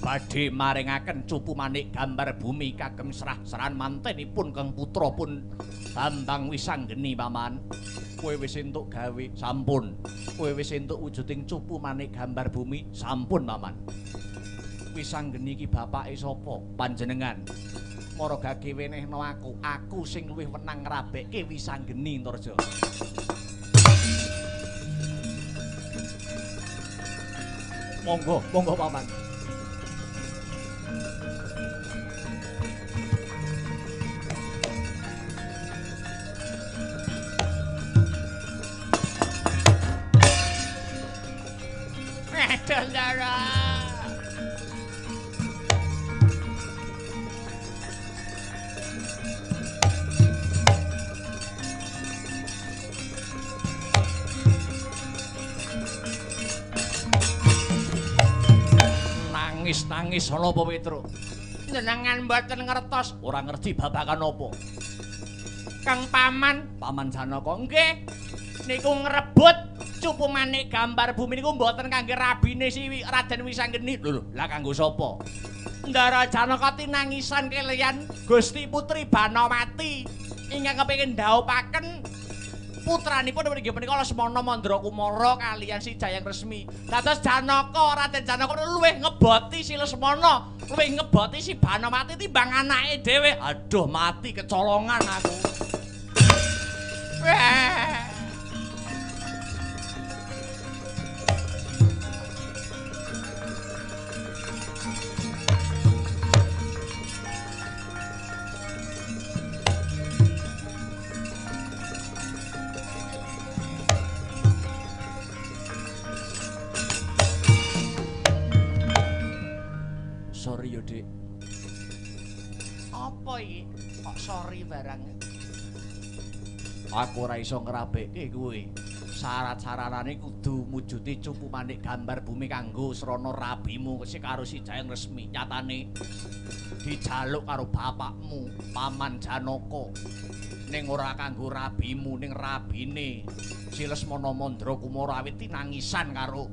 Speaker 3: badhe maringaken Cupu Manik gambar bumi kagem serah-serahan mantenipun kang putra pun Bambang Wisanggeni paman kowe wis entuk gawe sampun kowe wis entuk wujuding Cupu Manik gambar bumi sampun paman Wisanggeni iki bapake sapa? Panjenengan. Mara gage wenehno aku sing luwih wenang ngrabekke Wisanggeni Antarja. Monggo paman. Dandara. Nangis ana apa Petruk? Jenengan mboten ngertos, ora ngerti babagan apa. Kang Paman Janaka nggih niku ngrebut Cupu Manik gambar bumi niku mboten kangge rabine si Raden Wisanggeni. Lho, lah kanggo sapa? Ndara Janaka tinangisan kaliyan Gusti Putri Banawati ingkang kepengin ndhaupaken
Speaker 1: putranipun inggih menika Lesmana Mandra Kumara kaliyan si Jayang Resmi. Dados Janaka, Raden Janaka luwih ngeboti si Lesmana, luwih ngeboti si Banamati timbang anake dhewe. Aduh, mati kecolongan aku. Sorry yo, Dik. Apa iki? Kok sorry barang? Aku ora iso ngrabekke kuwi. Syarat-syaratane kudu mujuti cupu manik gambar bumi kanggo srana rabimu sing karo si Jayang Resmi. Nyatane dijaluk karo bapakmu, Paman Janaka. Ning ora kanggo rabimu, ning rabine si Lesmana Mandra Kumara awit tinangisan karo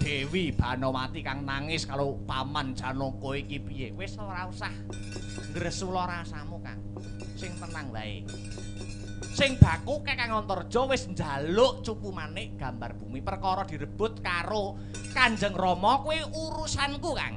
Speaker 1: Dewi Banamati kang nangis kalau Paman Janaka iki piye. Wis ora usah ngresula rasamu, Kang. Sing tenang wae. Sing bakuke Kang Antarja wis njaluk cupu manik gambar bumi perkara direbut karo Kanjeng Rama kuwi urusanku, Kang.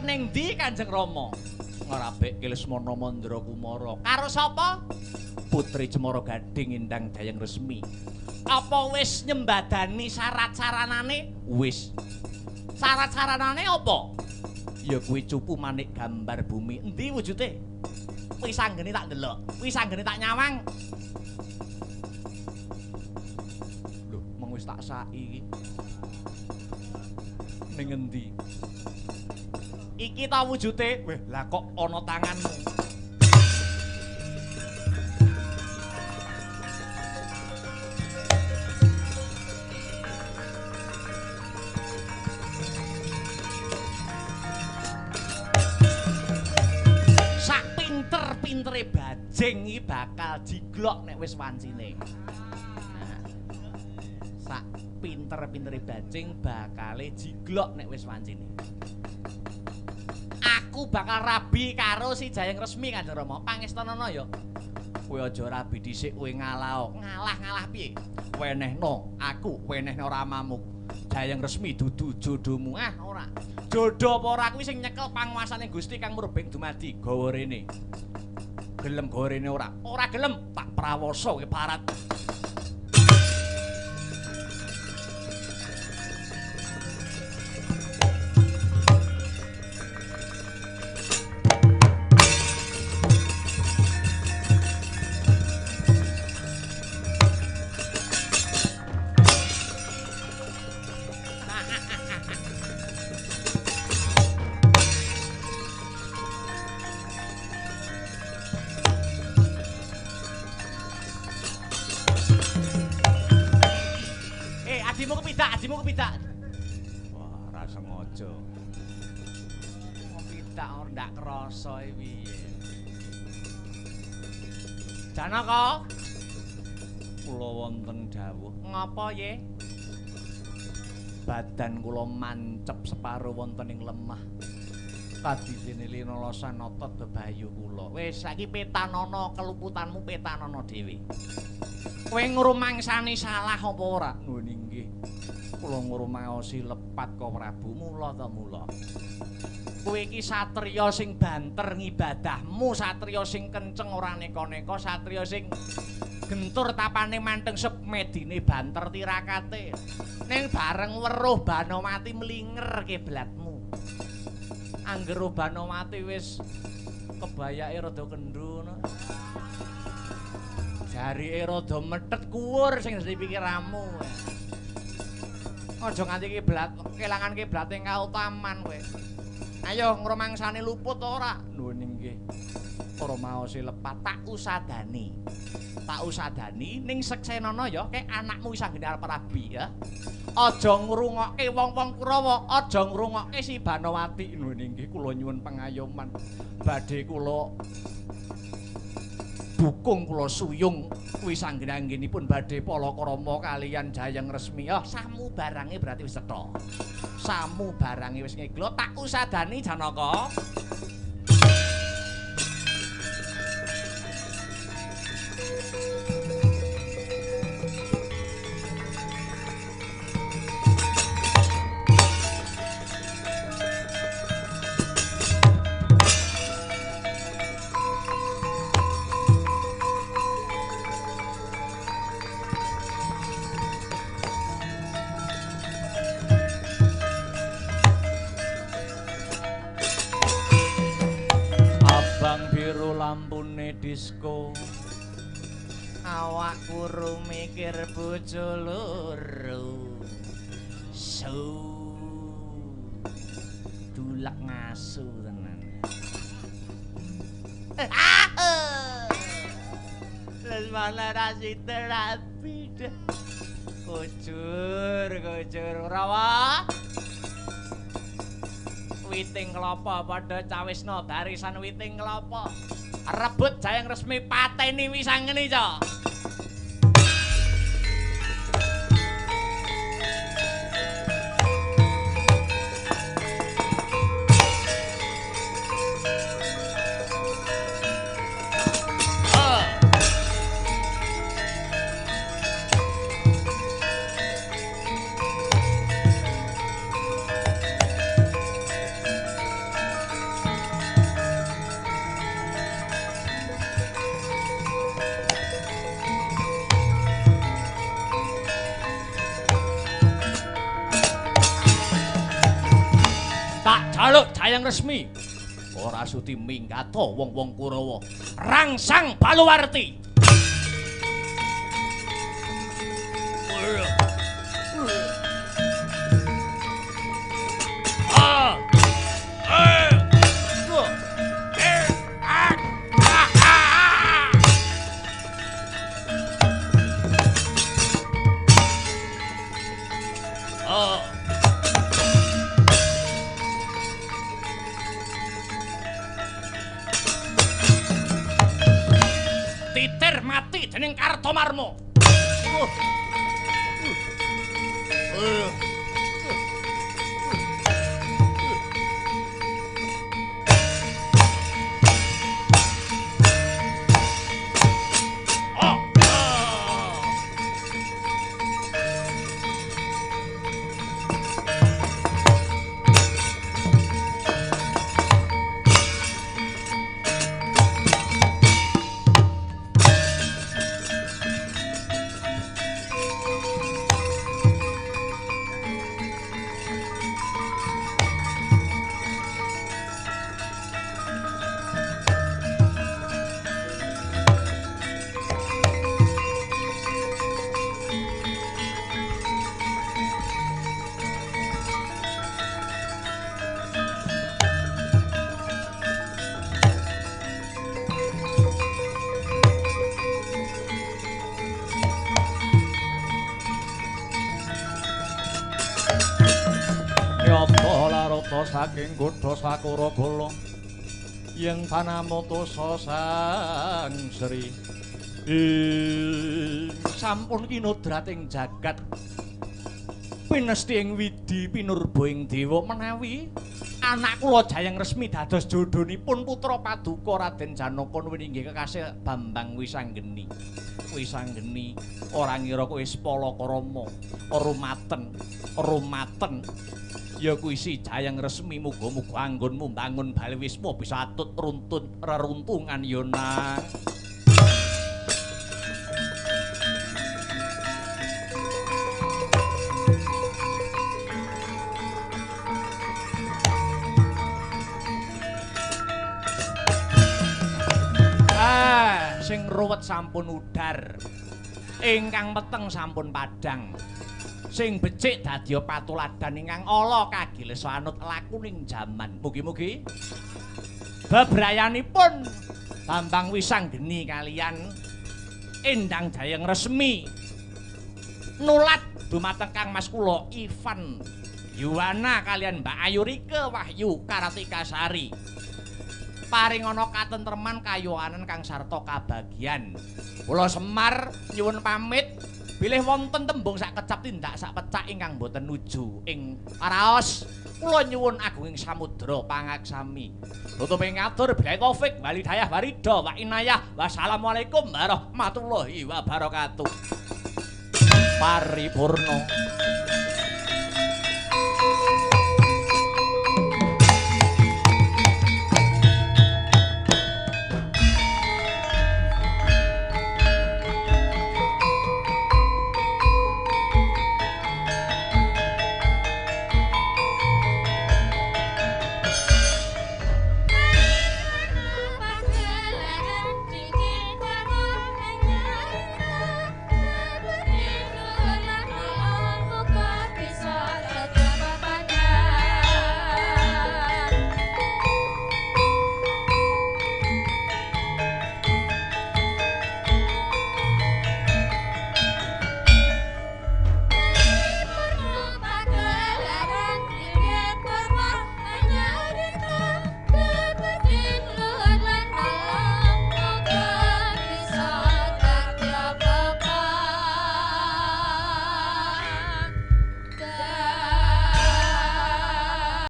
Speaker 1: Ning ndi Kanjeng Rama? Ngrabekke Lesmana Mandra Kumara. Karo sapa? Putri Cemara Gading Indang Jayang Resmi. Apa wis nyembadani syarat-syaranane? Wis. Syarat-syaranane apa? Ya kuwi cupu manik gambar bumi. Endi wujude? Wis anggene tak ndelok. Wis anggene tak nyawang. Lho, mung wis tak saki iki. Ning endi? Iki ta wujude? Weh, lah kok ana tanganmu. Sak pinter-pintere bajing iki bakal jiglok nek wis wancine. Sak pinter-pintere bajing bakale jiglok nek wis wancine. Aku bakal rabi karo si Jayang Resmi Kanjeng Rama. Pangestanana ya. Kowe aja rabi dhisik kowe ngalah. Ngalah piye? Wenehno aku, wenehno ramamu. Jayang Resmi dudu jodomu. Ah, ora. Jodoh apa ora kuwi sing nyekel panguasane Gusti kang murbeng dumadi gawa rene. Gelem gawa rene ora? Ora gelem tak prawasa kowe parat. Adimu kepidak. Wah, ora sengaja. Kepidak ora ndak krasa piye. Janaka. Kula wonten dawuh. Ngapa ye? Badan kula mancep separo wonten ing lemah. Kadidene linalasan otot bebayu kula. Wis saiki petanana keluputanmu petanana dhewe. Kowe ngrumangsani salah apa ora? Nuwun inggih. Kula ngrumaosi lepat ka Prabu mula ta mula. Kowe iki satriya sing banter ngibadahmu, satriya sing kenceng ora neka-neka, satriya sing gentur tapane manteng sep medine banter tirakate. Ning bareng weruh Banamati mlinger kiblatmu.
Speaker 3: Angger Banowati wis kebayake rada kendhu. Jarike rada methet kuwur sing dadi pikiramu. Aja nganti kelangan kiblating kautaman kowe. Ayo ngrumangsani luput ora? Nuwun inggih. Para maosi lepat tak usadani. Tak usadani ning Seksenana ya kek anakmu wis anggene arep rabi ya. Aja ngrungokke wong-wong Kurawa, aja ngrungokke si Banowati. Nuwun inggih kula nyuwun pengayoman. Badhe kula dukung kula suyung kuwi sanggene-anggenipun badhe Palakrama kaliyan Jayeng Resmi. Oh, samu barange berarti wis cetha. Samu barange wis ngeglo tak usadani Janaka. Lampune disko awakku rumikir bojo loro dulak ngasu tenan Lesmana rasi terapi dah kujur Kurawa witing kelapa pada cawisna barisan witing kelapa rebut Jayeng Resmi pateni Wisanggeni ca. Jaluk Jayeng Resmi ora sudi minggato wong-wong Kurawa rangsang Baluwarti. Titir mati dening Kartomarma. Saking Kutha Sakuragala yen panamutusa Sang Sri sampun kinudrating jagat pinesti ing widi pinurba ing dewa menawi anak kula Jayeng Resmi dados jodhonipun putra paduka Raden Janaka nuwun inggih kekasih Bambang Wisanggeni. Wisanggeni ora ngira kowe Palakrama rumaten ya kuwi si Jayeng Resmi muga-muga anggonmu mbangun Balewisma bisa atut reruntungan ya nang.
Speaker 1: sing ruwet sampun udar. Ingkang peteng sampun padhang. Sing becik dadi patuladan ingkang ala kagiles anut lakuning jaman. Mugi-mugi bebrayanipun Bambang Wisanggeni kaliyan Endang Jayeng Resmi nulat dumateng Kang Mas kula Ivan Yuwana kalian Mbak Ayu Rike Wahyu Karatika Sari. Paringana katentreman kayoanan kang sarta kabagyan. Kula Semar nyuwun pamit bilih wonten tembung sak kecap tindak sak pecak ingkang boten nuju ing paraos. Kula nyuwun agunging samudra pangaksami. Tutuping ngatur billahi taufik wal hidayah warida wa inayah. Wassalamualaikum warahmatullahi wabarakatuh. Paripurna.